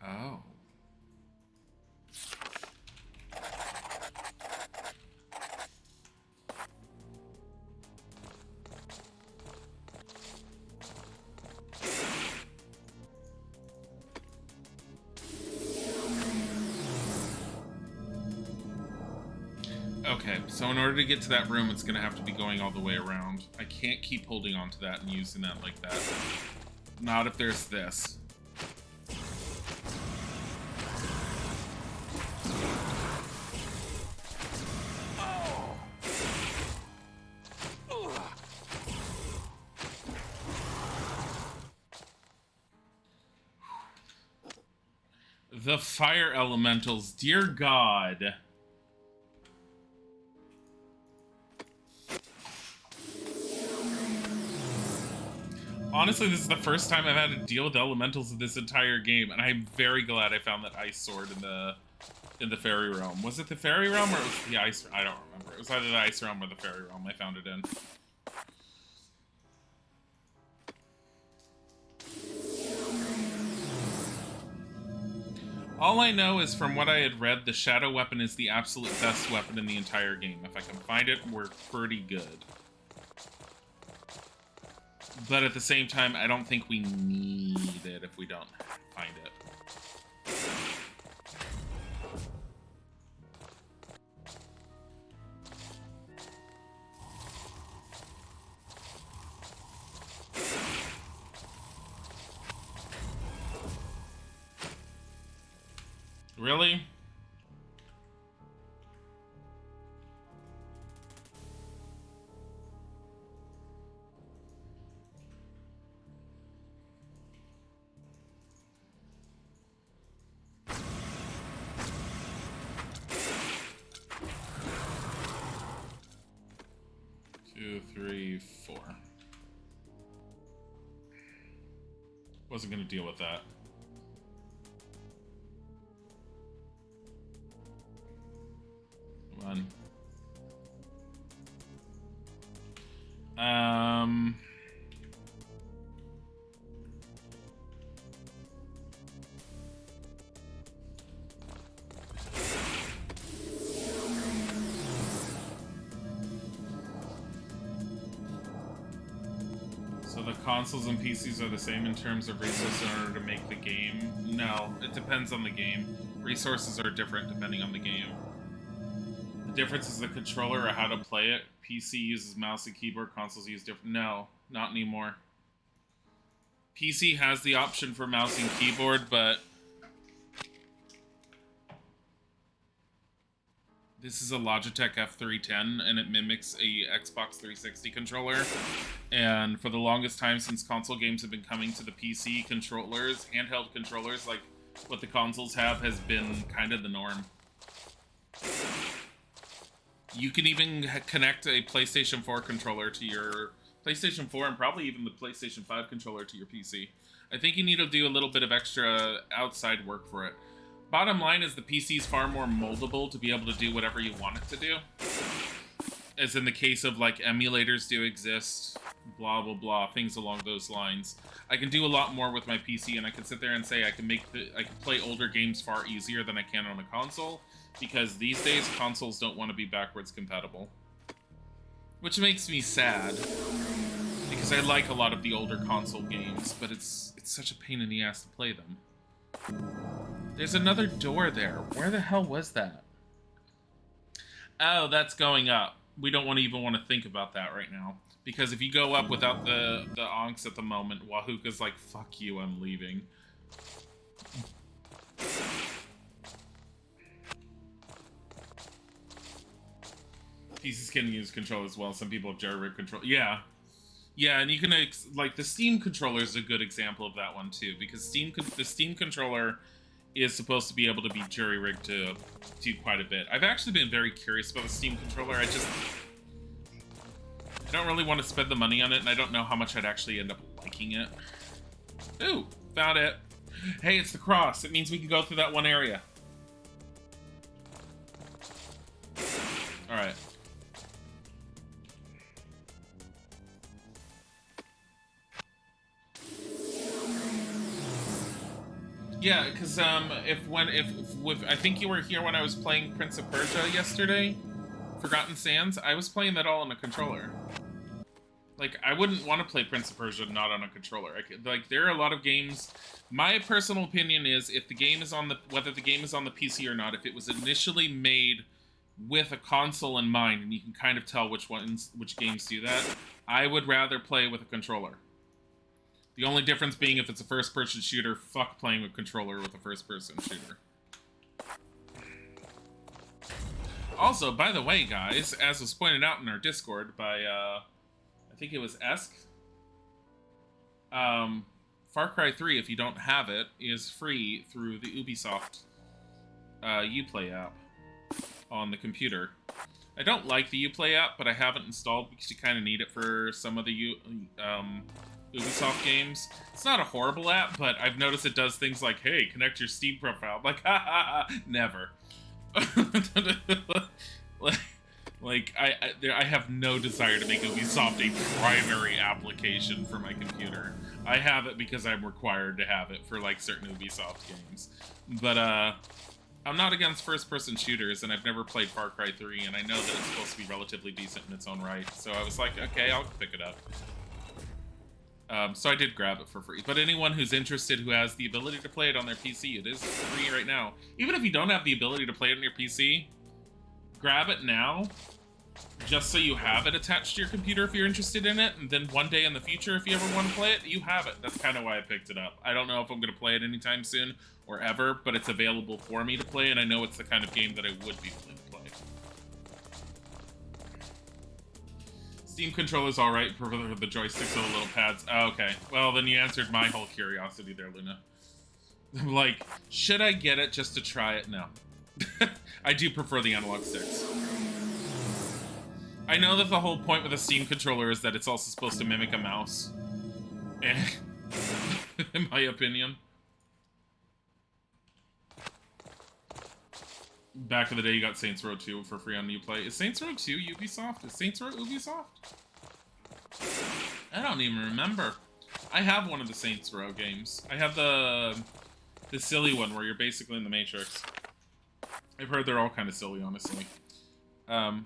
Oh. Okay, so in order to get to that room, it's gonna have to be going all the way around. I can't keep holding on to that and using that like that. Not if there's this. The fire elementals, dear God. Honestly, this is the first time I've had to deal with elementals in this entire game, and I'm very glad I found that ice sword in the fairy realm. Was it the fairy realm or it was the ice? I don't remember. It was either the ice realm or the fairy realm I found it in. All I know is from what I had read, the shadow weapon is the absolute best weapon in the entire game. If I can find it, we're pretty good. But at the same time, I don't think we need it if we don't find it. Really? Two, three, four. Wasn't gonna deal with that. Come on. So the consoles and PCs are the same in terms of resources in order to make the game? No, it depends on the game. Resources are different depending on the game. The difference is the controller or how to play it. PC uses mouse and keyboard, consoles use different... No, not anymore. PC has the option for mouse and keyboard, but... This is a Logitech F310, and it mimics a Xbox 360 controller. And for the longest time since console games have been coming to the PC, controllers, handheld controllers, like what the consoles have, has been kind of the norm. You can even connect a PlayStation 4 controller to your PlayStation 4 and probably even the PlayStation 5 controller to your PC. I think you need to do a little bit of extra outside work for it. Bottom line is the PC is far more moldable to be able to do whatever you want it to do. As in the case of, like, emulators do exist, blah, blah, blah, things along those lines. I can do a lot more with my PC, and I can sit there and say I can play older games far easier than I can on a console, because these days consoles don't want to be backwards compatible. Which makes me sad, because I like a lot of the older console games, but it's such a pain in the ass to play them. There's another door there. Where the hell was that? Oh, that's going up. We don't even want to think about that right now. Because if you go up without the onks at the moment, Wahuka's like, fuck you, I'm leaving. PCs can use control as well. Some people have jerry-rig control. Yeah. Yeah, and you can, like, the Steam controller is a good example of that one, too. Because the Steam controller is supposed to be able to be jury-rigged to do quite a bit. I've actually been very curious about the Steam controller. I don't really want to spend the money on it, and I don't know how much I'd actually end up liking it. Ooh, found it. Hey, it's the cross. It means we can go through that one area. Alright. Yeah, because I think you were here when I was playing Prince of Persia yesterday, Forgotten Sands. I was playing that all on a controller. Like, I wouldn't want to play Prince of Persia not on a controller. Like, there are a lot of games. My personal opinion is, if the game is on whether the game is on the PC or not, if it was initially made with a console in mind, and you can kind of tell which games do that, I would rather play with a controller. The only difference being if it's a first-person shooter, fuck playing with controller with a first-person shooter. Also, by the way, guys, as was pointed out in our Discord by, I think it was Esk, Far Cry 3, if you don't have it, is free through the Ubisoft Uplay app on the computer. I don't like the Uplay app, but I have it installed because you kind of need it for some of the Ubisoft games. It's not a horrible app, but I've noticed it does things like, hey, connect your Steam profile. I'm like, ha ha ha, never. I have no desire to make Ubisoft a primary application for my computer. I have it because I'm required to have it for, like, certain Ubisoft games. But, I'm not against first-person shooters, and I've never played Far Cry 3, and I know that it's supposed to be relatively decent in its own right. So I was like, okay, I'll pick it up. So I did grab it for free. But anyone who's interested who has the ability to play it on their PC, it is free right now. Even if you don't have the ability to play it on your PC, grab it now, just so you have it attached to your computer if you're interested in it, and then one day in the future, if you ever want to play it, you have it. That's kind of why I picked it up. I don't know if I'm going to play it anytime soon or ever, but it's available for me to play, and I know it's the kind of game that I would be willing to play. Steam controller's alright for the joysticks and the little pads. Oh, okay. Well, then you answered my whole curiosity there, Luna. I'm like, should I get it just to try it? No. I do prefer the analog sticks. I know that the whole point with a Steam controller is that it's also supposed to mimic a mouse. In my opinion. Back in the day, you got Saints Row 2 for free on Uplay. Is Saints Row 2 Ubisoft? Is Saints Row Ubisoft? I don't even remember. I have one of the Saints Row games. I have the silly one where you're basically in the Matrix. I've heard they're all kind of silly, honestly. I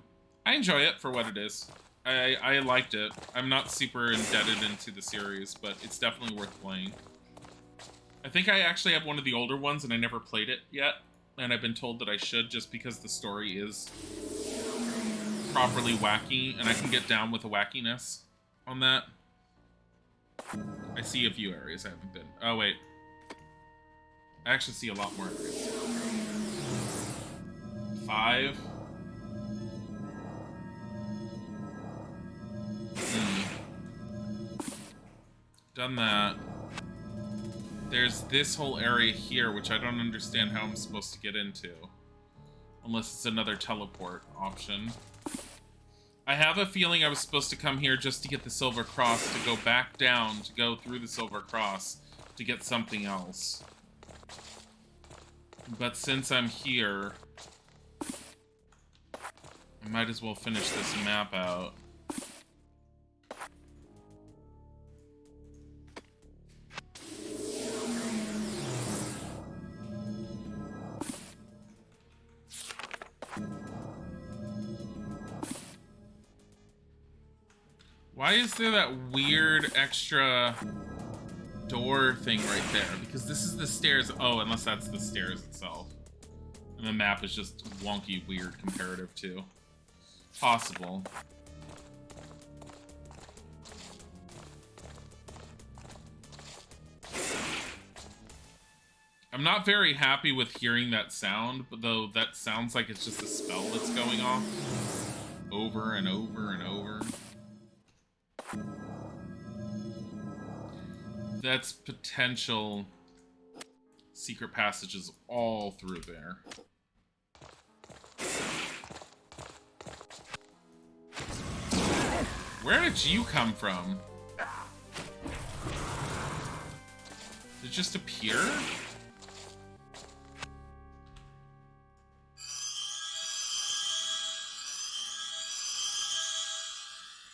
enjoy it for what it is. I liked it. I'm not super indebted into the series, but it's definitely worth playing. I think I actually have one of the older ones, and I never played it yet. And I've been told that I should, just because the story is properly wacky, and I can get down with the wackiness on that. I see a few areas I haven't been. Oh, wait. I actually see a lot more areas. 5. Done that. There's this whole area here, which I don't understand how I'm supposed to get into. Unless it's another teleport option. I have a feeling I was supposed to come here just to get the Silver Cross, to go back down, to go through the Silver Cross, to get something else. But since I'm here, I might as well finish this map out. Why is there that weird extra door thing right there? Because this is the stairs. Oh, unless that's the stairs itself. And the map is just wonky, weird comparative to. Possible. I'm not very happy with hearing that sound, but though that sounds like it's just a spell that's going off. Over and over and over. That's potential secret passages all through there. Where did you come from? Did it just appear?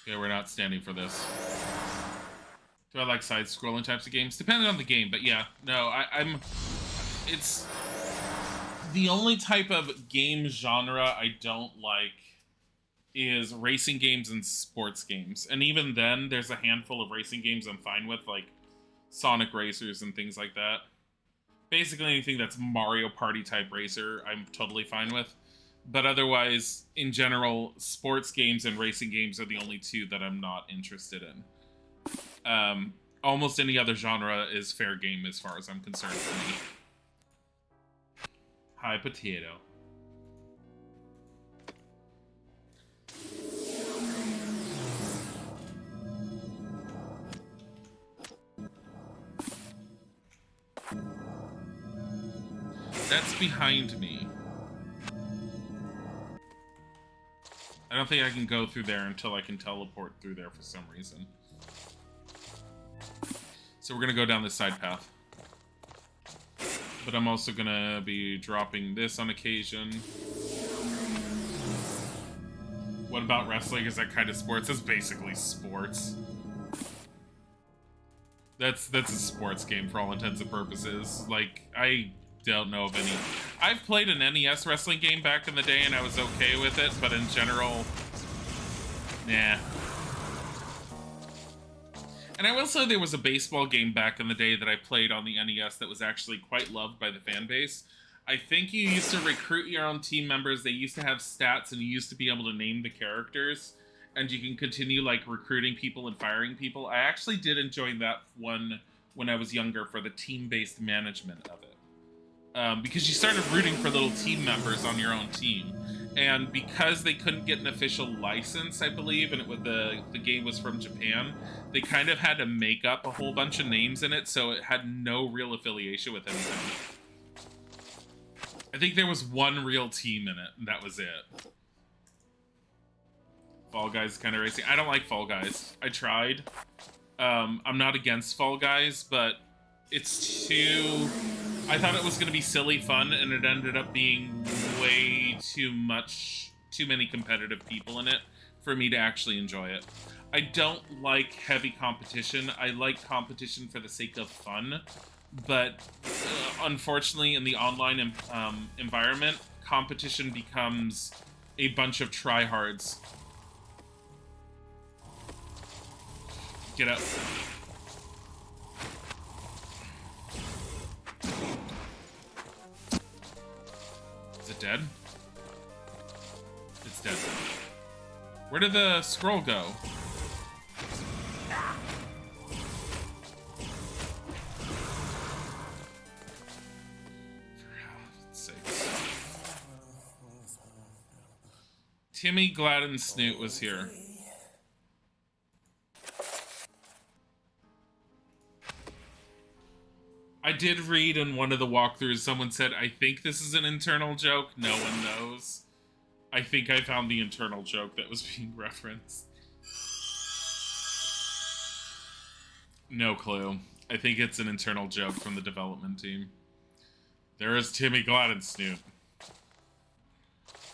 Okay, we're not standing for this. Do I like side-scrolling types of games? Depending on the game, but yeah. No, I'm... It's... The only type of game genre I don't like is racing games and sports games. And even then, there's a handful of racing games I'm fine with, like Sonic Racers and things like that. Basically anything that's Mario Party type racer, I'm totally fine with. But otherwise, in general, sports games and racing games are the only two that I'm not interested in. Almost any other genre is fair game as far as I'm concerned for me. Hi, potato. That's behind me. I don't think I can go through there until I can teleport through there for some reason. So we're gonna go down this side path. But I'm also gonna be dropping this on occasion. What about wrestling? Is that kind of sports? That's basically sports. That's a sports game for all intents and purposes. Like, I don't know of any. I've played an NES wrestling game back in the day and I was okay with it, but in general, nah. And I will say there was a baseball game back in the day that I played on the NES that was actually quite loved by the fan base. I think you used to recruit your own team members. They used to have stats, and you used to be able to name the characters. And you can continue, like, recruiting people and firing people. I actually did enjoy that one when I was younger for the team-based management of it. Because you started rooting for little team members on your own team. And because they couldn't get an official license, I believe, and the game was from Japan, they kind of had to make up a whole bunch of names in it, so it had no real affiliation with anything. I think there was one real team in it, and that was it. Fall Guys kind of racing. I don't like Fall Guys. I tried. I'm not against Fall Guys, but it's too... I thought it was going to be silly fun, and it ended up being way too many competitive people in it for me to actually enjoy it. I don't like heavy competition. I like competition for the sake of fun, but unfortunately in the online environment, competition becomes a bunch of tryhards. Get up. Is it dead? It's dead. Where did the scroll go? Timmy Gladden Snoot was here. I did read in one of the walkthroughs, someone said, I think this is an internal joke. No one knows. I think I found the internal joke that was being referenced. No clue. I think it's an internal joke from the development team. There is Timmy Gladden Snoot.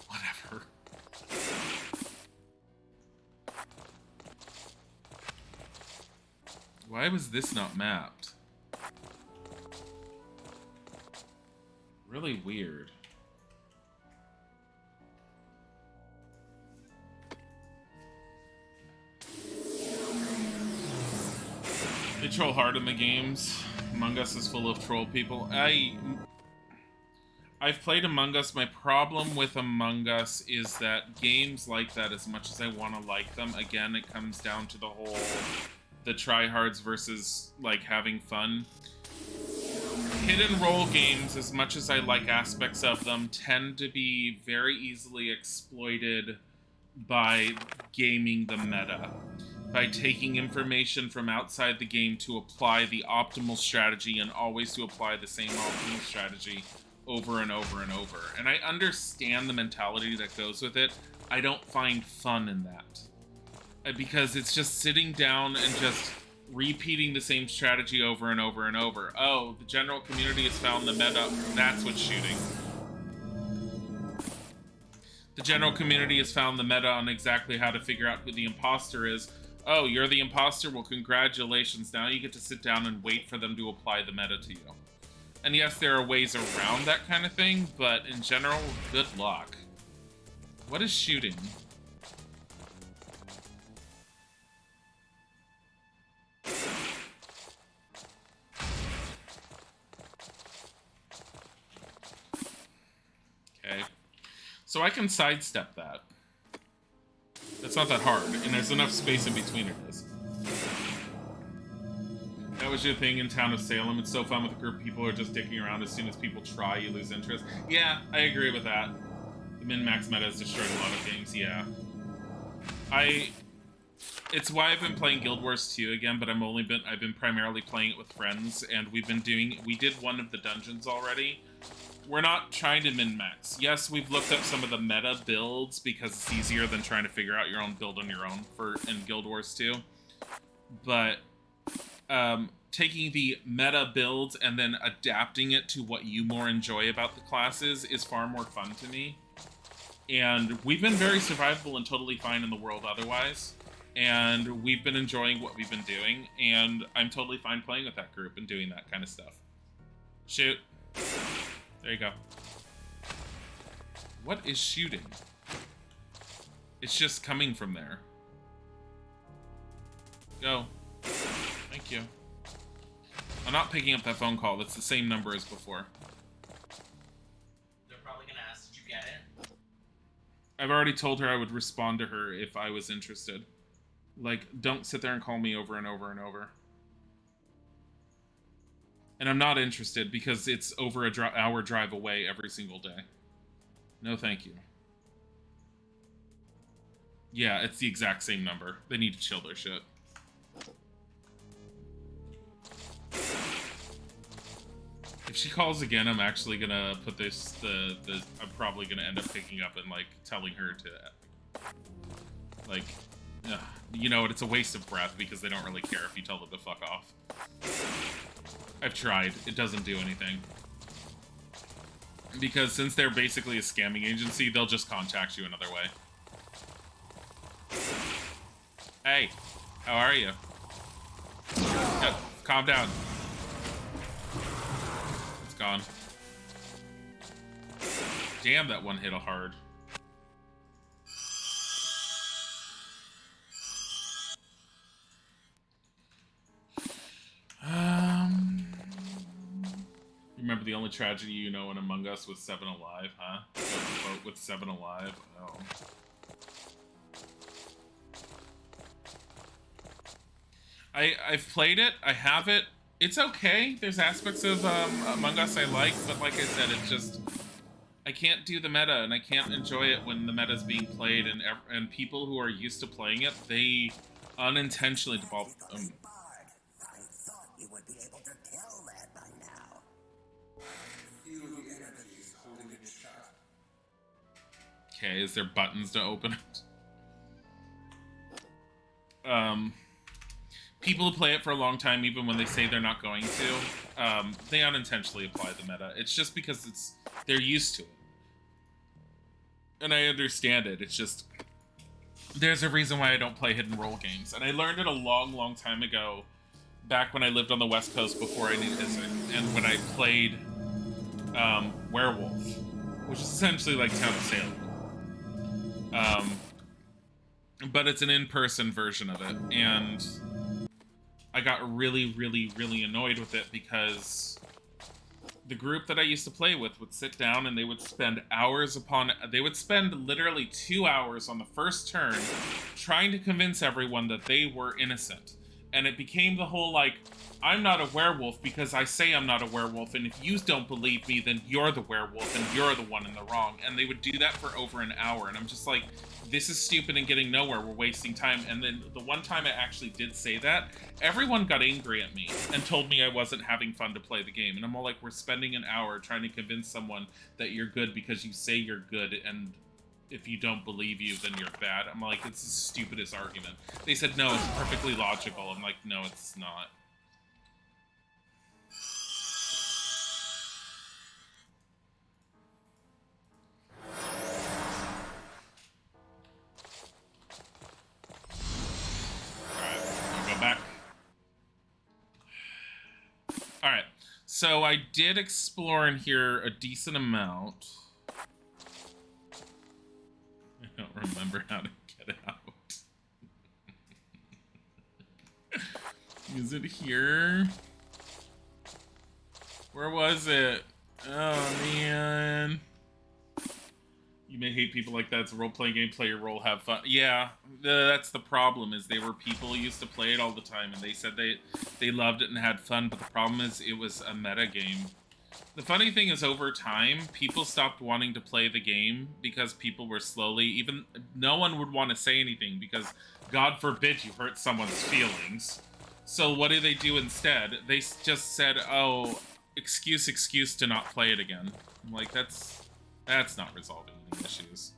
Whatever. Why was this not mapped? Really weird. They troll hard in the games. Among Us is full of troll people. I've played Among Us. My problem with Among Us is that games like that, as much as I want to like them, again, it comes down to the whole the tryhards versus like having fun. Hit and roll games, as much as I like aspects of them, tend to be very easily exploited by gaming the meta, by taking information from outside the game to apply the optimal strategy, and always to apply the same optimal strategy over and over and over. And I understand the mentality that goes with it. I don't find fun in that. Because it's just sitting down and just repeating the same strategy over and over and over. Oh, the general community has found the meta. That's what's shooting. The general community has found the meta on exactly how to figure out who the imposter is. Oh, you're the imposter? Well, congratulations. Now you get to sit down and wait for them to apply the meta to you. And yes, there are ways around that kind of thing, but in general, good luck. What is shooting? Okay. So I can sidestep that. That's not that hard, and there's enough space in between it is. That was your thing in Town of Salem. It's so fun with a group of people who are just dicking around. As soon as people try, you lose interest. Yeah, I agree with that. The min-max meta has destroyed a lot of games, yeah. It's why I've been playing Guild Wars 2 again, but I've been primarily playing it with friends, and we did one of the dungeons already. We're not trying to min-max. Yes, we've looked up some of the meta builds because it's easier than trying to figure out your own build on your own in Guild Wars 2. But taking the meta builds and then adapting it to what you more enjoy about the classes is far more fun to me. And we've been very survivable and totally fine in the world otherwise. And we've been enjoying what we've been doing, and I'm totally fine playing with that group and doing that kind of stuff. Shoot. There you go. What is shooting? It's just coming from there. Go. Thank you. I'm not picking up that phone call. That's the same number as before. They're probably gonna ask, did you get it? I've already told her I would respond to her if I was interested. Like, don't sit there and call me over and over and over. And I'm not interested because it's over an hour drive away every single day. No, thank you. Yeah, it's the exact same number. They need to chill their shit. If she calls again, I'm actually gonna put this, I'm probably gonna end up picking up and, like, telling her to, like, you know what, it's a waste of breath because they don't really care if you tell them to fuck off. I've tried. It doesn't do anything. Because since they're basically a scamming agency, they'll just contact you another way. Hey, how are you? Yeah, calm down. It's gone. Damn, that one hit hard. Remember the only tragedy you know in Among Us was 7 Alive, huh? Don't vote with 7 Alive? Oh. I've played it. I have it. It's okay. There's aspects of Among Us I like, but like I said, it's just... I can't do the meta, and I can't enjoy it when the meta's being played, and people who are used to playing it, they unintentionally default... I thought you would be able to tell that by now. Feel the energies holding it shut. Okay, is there buttons to open it? People who play it for a long time, even when they say they're not going to, they unintentionally apply the meta. It's just because they're used to it. And I understand it. It's just... There's a reason why I don't play hidden role games. And I learned it a long, long time ago, back when I lived on the West Coast before I knew Isaac, and when I played Werewolf, which is essentially like Town of Salem. But it's an in-person version of it, and I got really, really, really annoyed with it because the group that I used to play with would sit down and they would spend hours upon... They would spend literally 2 hours on the first turn trying to convince everyone that they were innocent. And it became the whole, like, I'm not a werewolf because I say I'm not a werewolf, and if you don't believe me, then you're the werewolf, and you're the one in the wrong. And they would do that for over an hour, and I'm just like, this is stupid and getting nowhere, we're wasting time. And then the one time I actually did say that, everyone got angry at me and told me I wasn't having fun to play the game. And I'm all like, we're spending an hour trying to convince someone that you're good because you say you're good, and if you don't believe you, then you're bad. I'm like, it's the stupidest argument. They said, no, it's perfectly logical. I'm like, no, it's not. Alright, so I did explore in here a decent amount. I don't remember how to get out. Is it here? Where was it? Oh, man. You may hate people like that. It's a role-playing game. Play your role, have fun. Yeah, that's the problem, is they were people who used to play it all the time, and they said they loved it and had fun, but the problem is it was a meta game. The funny thing is, over time, people stopped wanting to play the game because people were slowly... Even no one would want to say anything because, God forbid, you hurt someone's feelings. So what do they do instead? They just said, oh, excuse to not play it again. I'm like, that's not resolving any issues.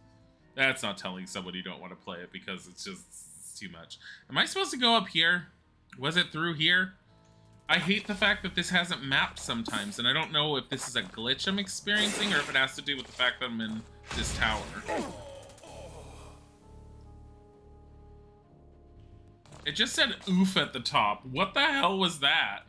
That's not telling somebody you don't want to play it because it's too much. Am I supposed to go up here? Was it through here? I hate the fact that this hasn't mapped sometimes, and I don't know if this is a glitch I'm experiencing or if it has to do with the fact that I'm in this tower. It just said oof at the top. What the hell was that?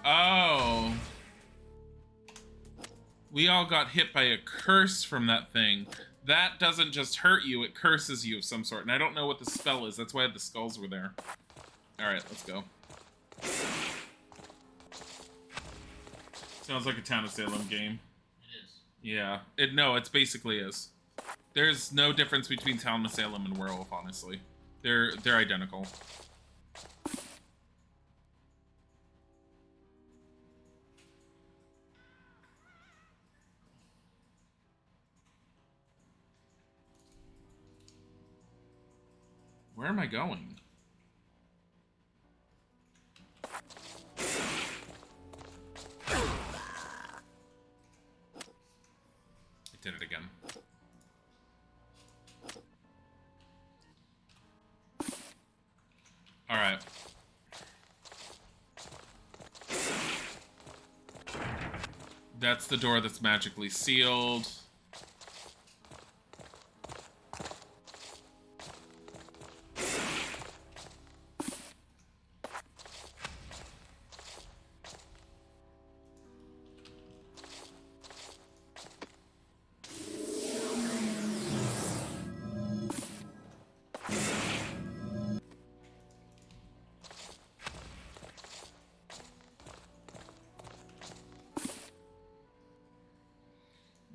Oh. We all got hit by a curse from that thing. That doesn't just hurt you, it curses you of some sort. And I don't know what the spell is, that's why the skulls were there. Alright, let's go. Sounds like a Town of Salem game. It is. Yeah. No, it basically is. There's no difference between Town of Salem and Werewolf, honestly. They're identical. Where am I going? I did it again. All right. That's the door that's magically sealed.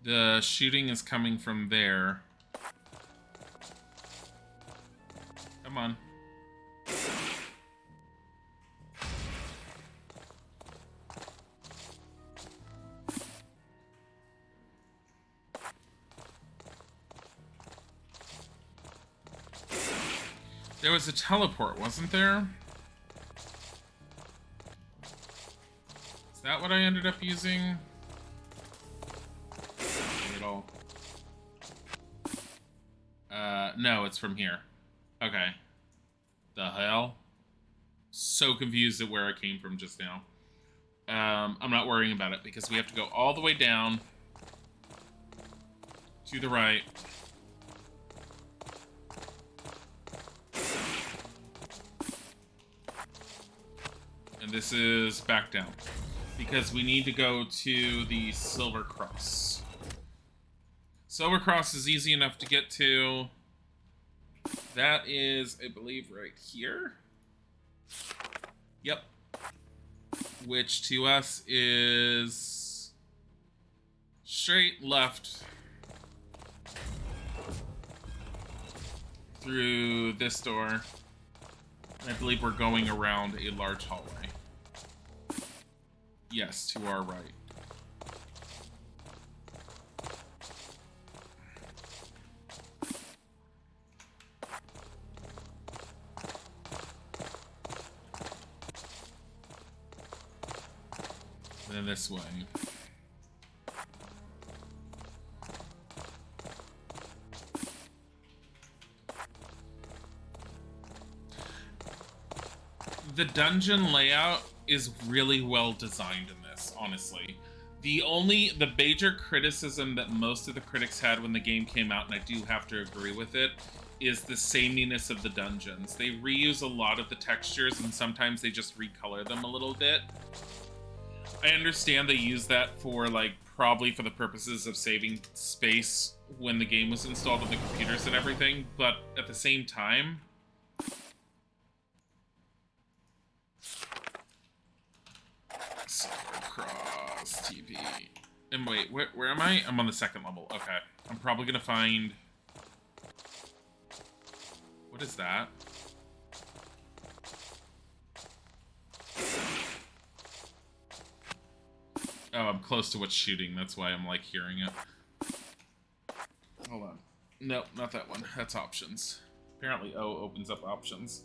The shooting is coming from there. Come on. There was a teleport, wasn't there? Is that what I ended up using? At all. No, it's from here. Okay. The hell? So confused at where I came from just now. I'm not worrying about it because we have to go all the way down to the right. And this is back down because we need to go to the Silver Cross. Silver Cross is easy enough to get to. That is, I believe, right here. Yep. Which to us is straight left through this door. I believe we're going around a large hallway. Yes, to our right. And then this way. The dungeon layout is really well designed in this, honestly. The major criticism that most of the critics had when the game came out, and I do have to agree with it, is the sameness of the dungeons. They reuse a lot of the textures, and sometimes they just recolor them a little bit. I understand they use that for, like, probably for the purposes of saving space when the game was installed on the computers and everything, but at the same time, Cross TV. And wait, where am I? I'm on the second level. Okay. I'm probably gonna find... What is that? Oh, I'm close to what's shooting. That's why I'm, like, hearing it. Hold on. Nope, not that one. That's options. Apparently O opens up options.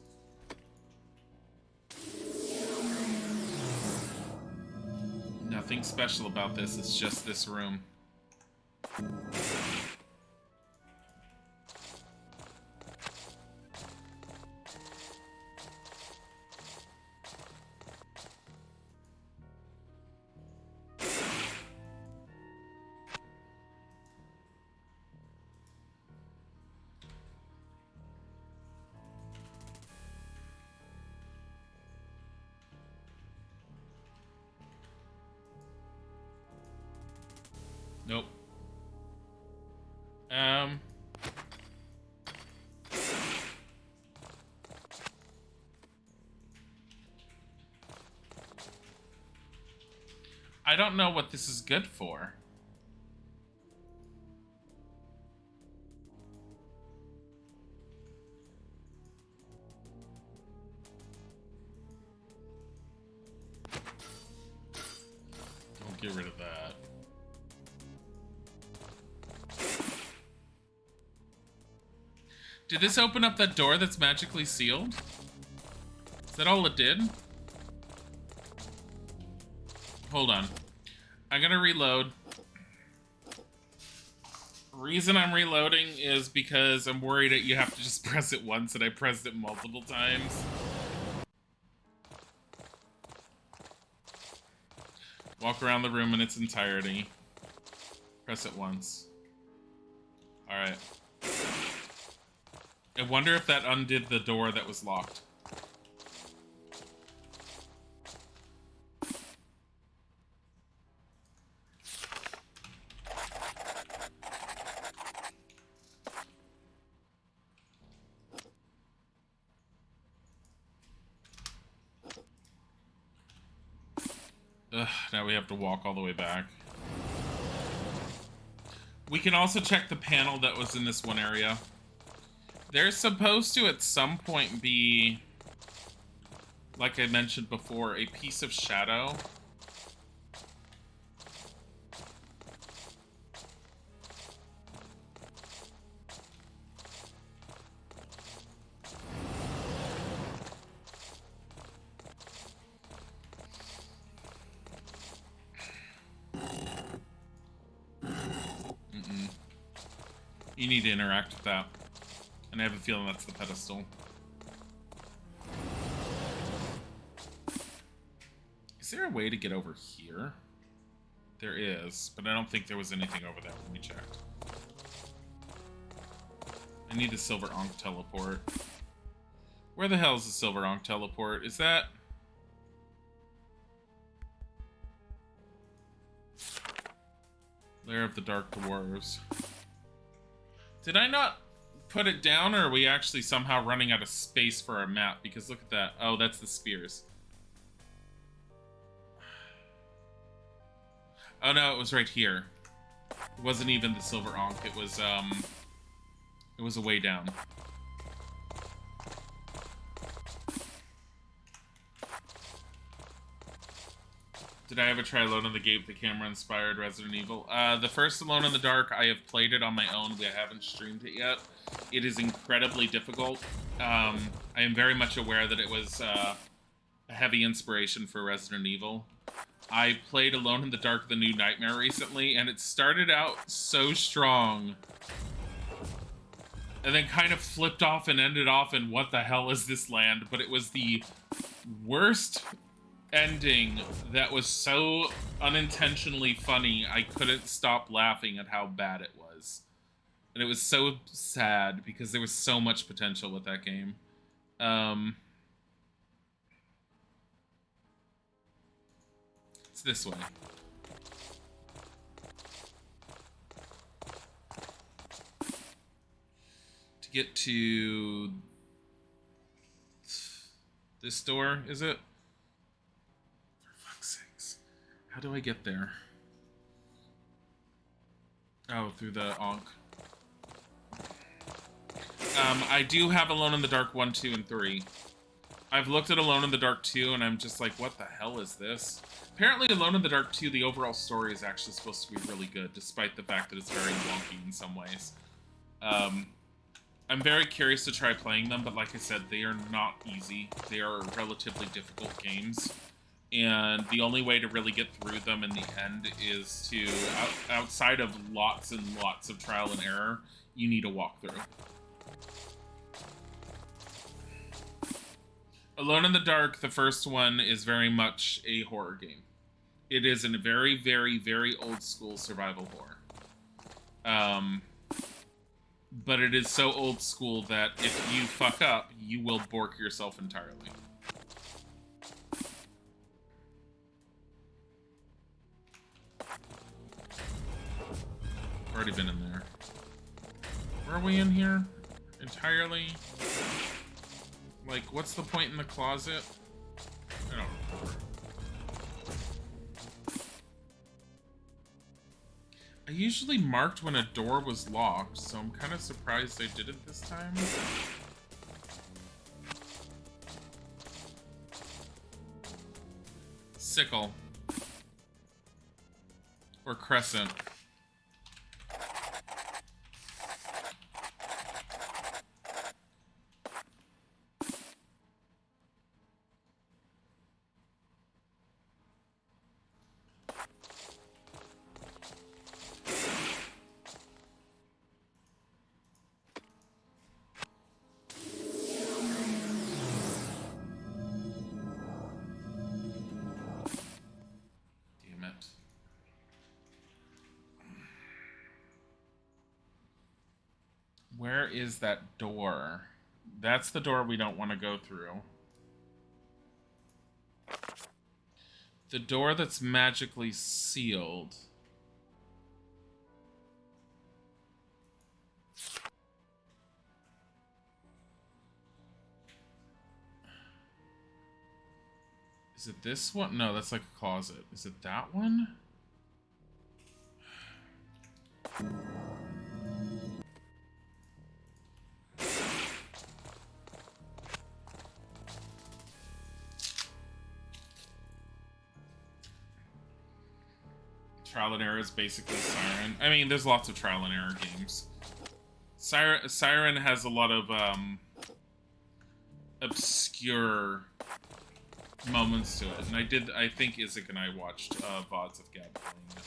Nothing special about this, it's just this room. Nope. I don't know what this is good for. Don't get rid of that. Did this open up that door that's magically sealed? Is that all it did? Hold on. I'm gonna reload. Reason I'm reloading is because I'm worried that you have to just press it once and I pressed it multiple times. Walk around the room in its entirety. Press it once. Alright. I wonder if that undid the door that was locked. Ugh, now we have to walk all the way back. We can also check the panel that was in this one area. There's supposed to, at some point, be, like I mentioned before, a piece of shadow. You need to interact with that. And I have a feeling that's the pedestal. Is there a way to get over here? There is, but I don't think there was anything over there when we checked. I need a Silver Ankh teleport. Where the hell is the Silver Ankh teleport? Is that... Lair of the Dark Dwarves. Did I not put it down, or are we actually somehow running out of space for our map? Because look at that. Oh, that's the spears. Oh no, it was right here. It wasn't even the Silver Ankh. It was a way down. Did I ever try Alone in the Gate, the camera-inspired Resident Evil? The first Alone in the Dark, I have played it on my own. I haven't streamed it yet. It is incredibly difficult. I am very much aware that it was a heavy inspiration for Resident Evil. I played Alone in the Dark, The New Nightmare recently, and it started out so strong. And then kind of flipped off and ended off in what the hell is this land? But it was the worst ending that was so unintentionally funny, I couldn't stop laughing at how bad it was. And it was so sad because there was so much potential with that game. It's this way. To get to this door, is it? How do I get there? Oh, through the Ankh. I do have Alone in the Dark 1, 2, and 3. I've looked at Alone in the Dark 2, and I'm just like, what the hell is this? Apparently, Alone in the Dark 2, the overall story is actually supposed to be really good, despite the fact that it's very wonky in some ways. I'm very curious to try playing them, but like I said, they are not easy. They are relatively difficult games. And the only way to really get through them in the end is to, outside of lots and lots of trial and error, you need a walkthrough. Alone in the Dark, the first one, is very much a horror game. It is a very, very, very old school survival horror. But it is so old school that if you fuck up, you will bork yourself entirely. Already been in there. Where are we in here? Entirely? Like, what's the point in the closet? I don't remember. I usually marked when a door was locked, so I'm kind of surprised I did it this time. Sickle. Or crescent. Where is that door? That's the door we don't want to go through. The door that's magically sealed. Is it this one? No, that's like a closet. Is it that one? Trial and Error is basically Siren. I mean, there's lots of Trial and Error games. Siren has a lot of obscure moments to it, and I think Isaac and I watched VODs of Gab playing it.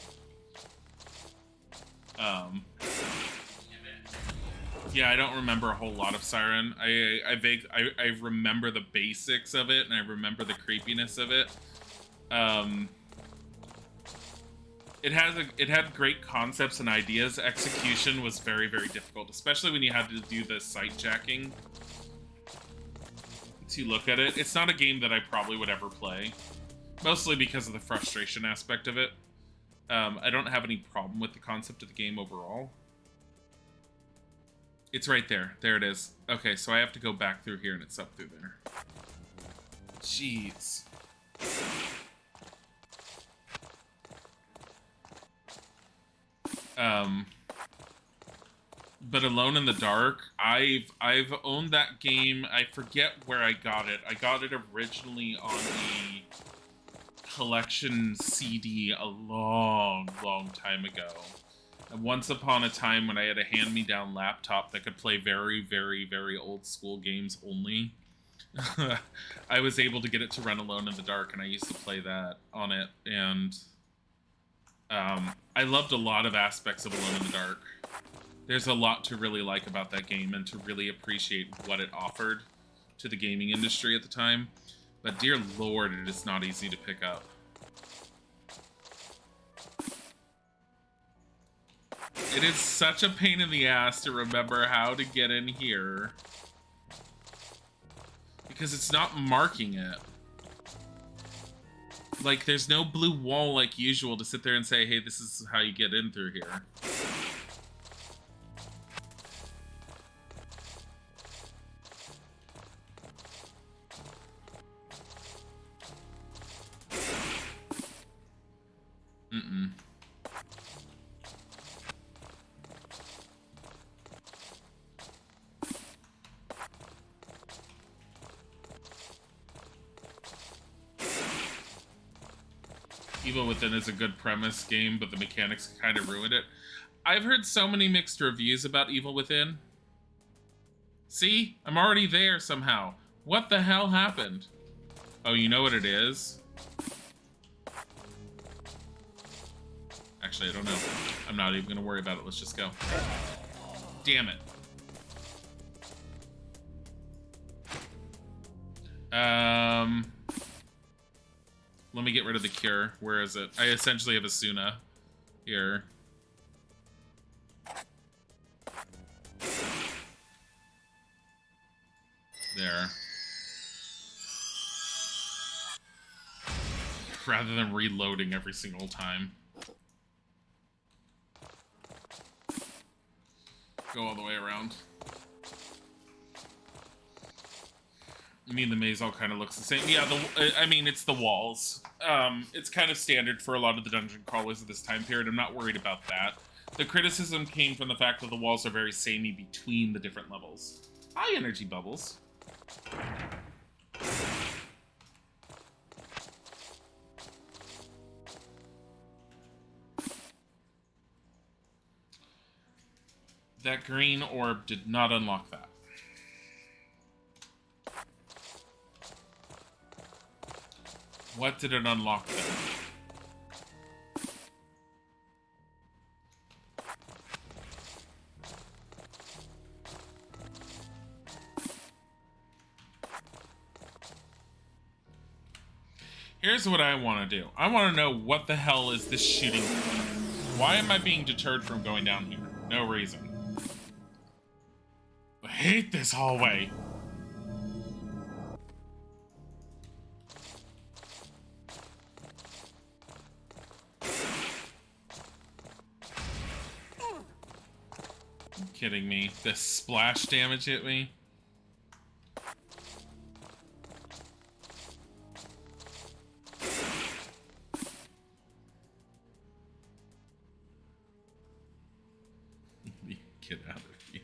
Yeah, I don't remember a whole lot of Siren. I remember the basics of it, and I remember the creepiness of it. It had great concepts and ideas. Execution was very, very difficult, especially when you had to do the sight jacking to look at it. It's not a game that I probably would ever play, mostly because of the frustration aspect of it. I don't have any problem with the concept of the game overall. It's right there. There it is. Okay, so I have to go back through here, and it's up through there. Jeez. But Alone in the Dark, I've owned that game. I forget where I got it. I got it originally on the collection CD a long, long time ago. And once upon a time when I had a hand-me-down laptop that could play very, very, very old school games only, I was able to get it to run Alone in the Dark, and I used to play that on it, and I loved a lot of aspects of Alone in the Dark. There's a lot to really like about that game and to really appreciate what it offered to the gaming industry at the time. But dear lord, it is not easy to pick up. It is such a pain in the ass to remember how to get in here, because it's not marking it. Like, there's no blue wall like usual to sit there and say, hey, this is how you get in through here. Mm-mm. Evil Within is a good premise game, but the mechanics kind of ruined it. I've heard so many mixed reviews about Evil Within. See? I'm already there somehow. What the hell happened? Oh, you know what it is? Actually, I don't know. I'm not even going to worry about it. Let's just go. Damn it. Let me get rid of the cure. Where is it? I essentially have a Suna here. There. Rather than reloading every single time. Go all the way around. I mean, the maze all kind of looks the same. Yeah, I mean, it's the walls. It's kind of standard for a lot of the dungeon crawlers of this time period. I'm not worried about that. The criticism came from the fact that the walls are very samey between the different levels. Hi, energy bubbles. That green orb did not unlock that. What did it unlock then? Here's what I want to do. I want to know what the hell is this shooting for? Why am I being deterred from going down here? No reason. I hate this hallway. Kidding me? The splash damage hit me? Get out of here.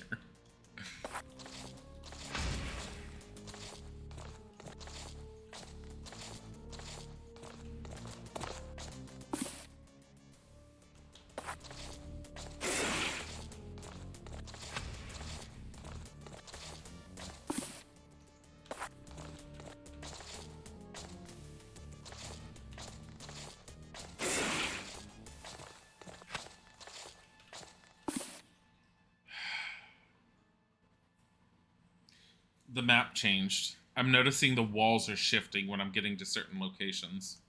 the map changed. I'm noticing the walls are shifting when I'm getting to certain locations.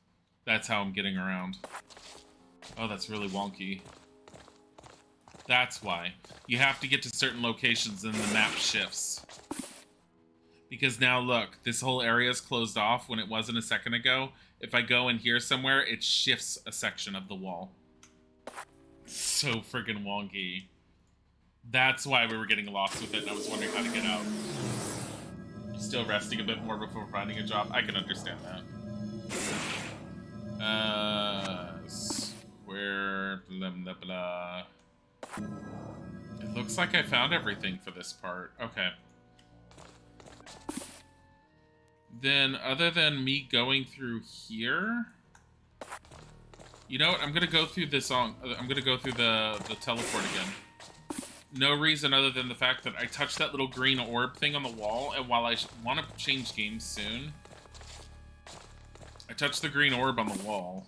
That's how I'm getting around. Oh, that's really wonky. That's why. You have to get to certain locations and the map shifts. Because now look, this whole area is closed off when it wasn't a second ago. If I go in here somewhere, it shifts a section of the wall. So friggin' wonky. That's why we were getting lost with it, and I was wondering how to get out. Still resting a bit more before finding a job. I can understand that. Square, blah, blah, blah. It looks like I found everything for this part. Okay. Then, other than me going through here... You know what? I'm gonna go through this I'm gonna go through the teleport again. No reason other than the fact that I touched that little green orb thing on the wall, and while I want to change games soon, I touched the green orb on the wall.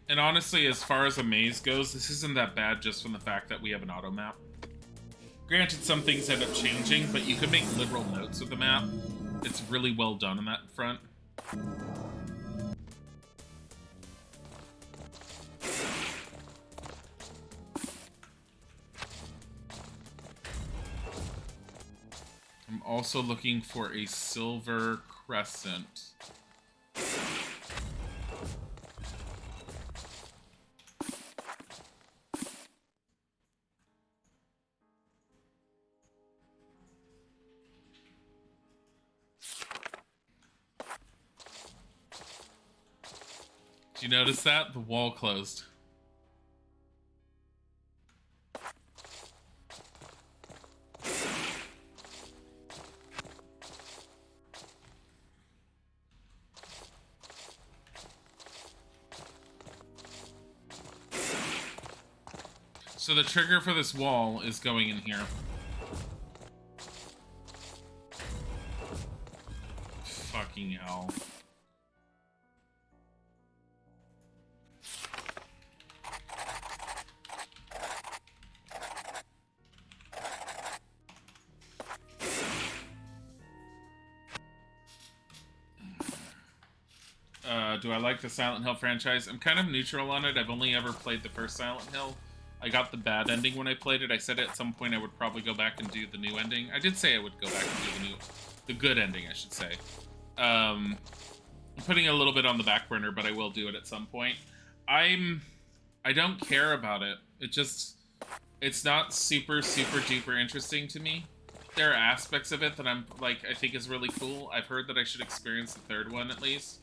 And honestly, as far as a maze goes, this isn't that bad just from the fact that we have an auto map. Granted, some things end up changing, but you can make literal notes of the map. It's really well done on that front. I'm also looking for a silver crescent. Did you notice that? The wall closed. So the trigger for this wall is going in here. Fucking hell. Do I like the Silent Hill franchise? I'm kind of neutral on it. I've only ever played the first Silent Hill. I got the bad ending when I played it. I said at some point I would probably go back and do the new ending. I did say I would go back and do the good ending, I should say. I'm putting a little bit on the back burner, but I will do it at some point. I don't care about it. It's not super duper interesting to me. There are aspects of it that I think is really cool. I've heard that I should experience the third one at least.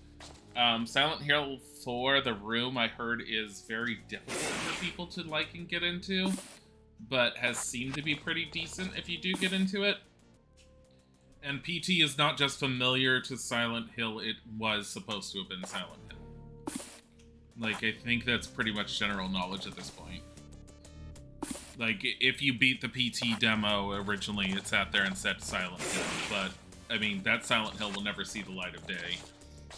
Silent Hill 4, The Room, I heard is very difficult for people to like and get into, but has seemed to be pretty decent if you do get into it. And PT is not just familiar to Silent Hill, it was supposed to have been Silent Hill. Like, I think that's pretty much general knowledge at this point. Like, if you beat the PT demo originally, it sat there and said Silent Hill, but, I mean, that Silent Hill will never see the light of day,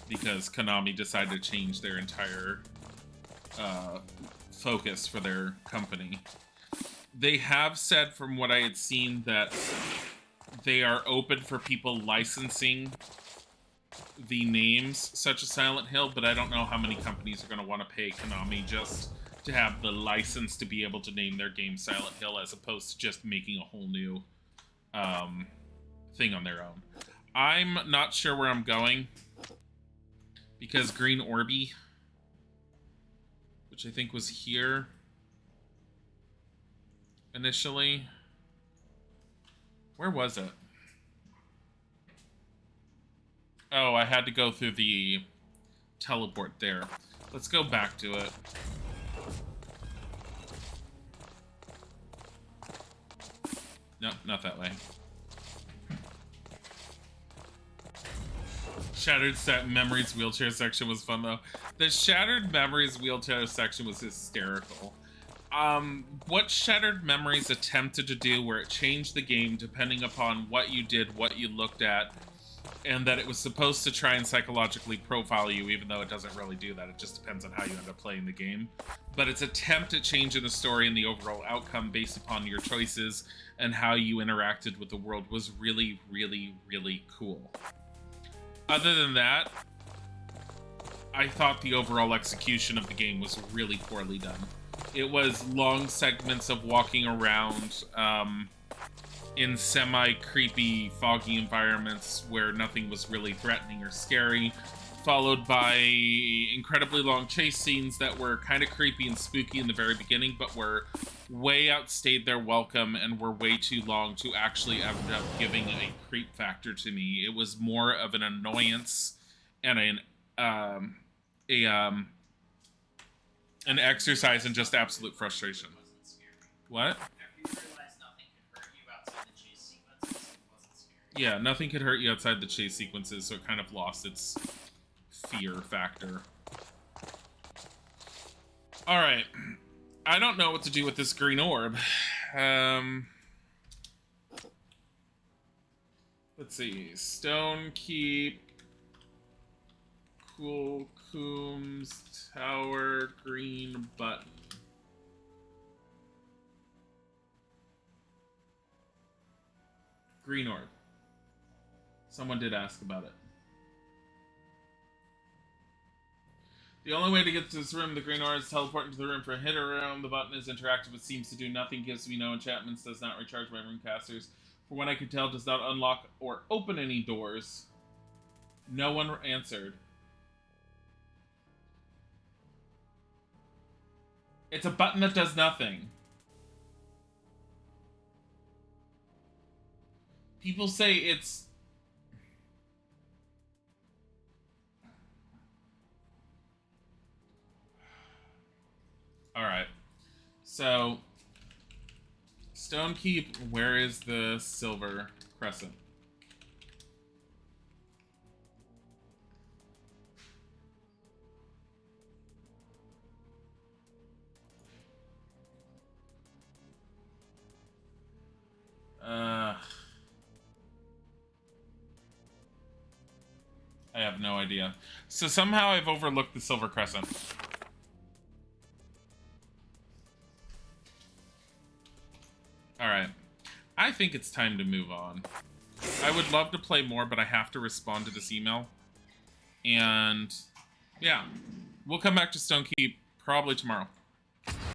because Konami decided to change their entire focus for their company. They have said, from what I had seen, that they are open for people licensing the names such as Silent Hill, but I don't know how many companies are going to want to pay Konami just to have the license to be able to name their game Silent Hill, as opposed to just making a whole new thing on their own. I'm not sure where I'm going, because Green Orby, which I think was here initially. Where was it? Oh, I had to go through the teleport there. Let's go back to it. No, not that way. Shattered Memories wheelchair section was fun, though. The Shattered Memories wheelchair section was hysterical. What Shattered Memories attempted to do, where it changed the game depending upon what you did, what you looked at, and that it was supposed to try and psychologically profile you, even though it doesn't really do that. It just depends on how you end up playing the game. But its attempt at changing the story and the overall outcome based upon your choices and how you interacted with the world was really, really, really cool. Other than that, I thought the overall execution of the game was really poorly done. It was long segments of walking around in semi-creepy, foggy environments where nothing was really threatening or scary, followed by incredibly long chase scenes that were kind of creepy and spooky in the very beginning, but were way outstayed their welcome and were way too long to actually end up giving a creep factor to me. It was more of an annoyance and an exercise in just absolute frustration. What? Yeah, nothing could hurt you outside the chase sequences, so it kind of lost its fear factor. Alright. I don't know what to do with this green orb. Let's see. Stonekeep, Cool Coombs, Tower, green button. Green orb. Someone did ask about it. The only way to get to this room, the green orb, is teleport into the room for a hit around. The button is interactive but seems to do nothing, gives me no enchantments, does not recharge my rune casters. For what I can tell, does not unlock or open any doors. No one answered. It's a button that does nothing. People say it's... Alright. So, Stonekeep, where is the silver crescent? I have no idea. So somehow I've overlooked the silver crescent. Alright. I think it's time to move on. I would love to play more, but I have to respond to this email. And, yeah. We'll come back to Stonekeep probably tomorrow.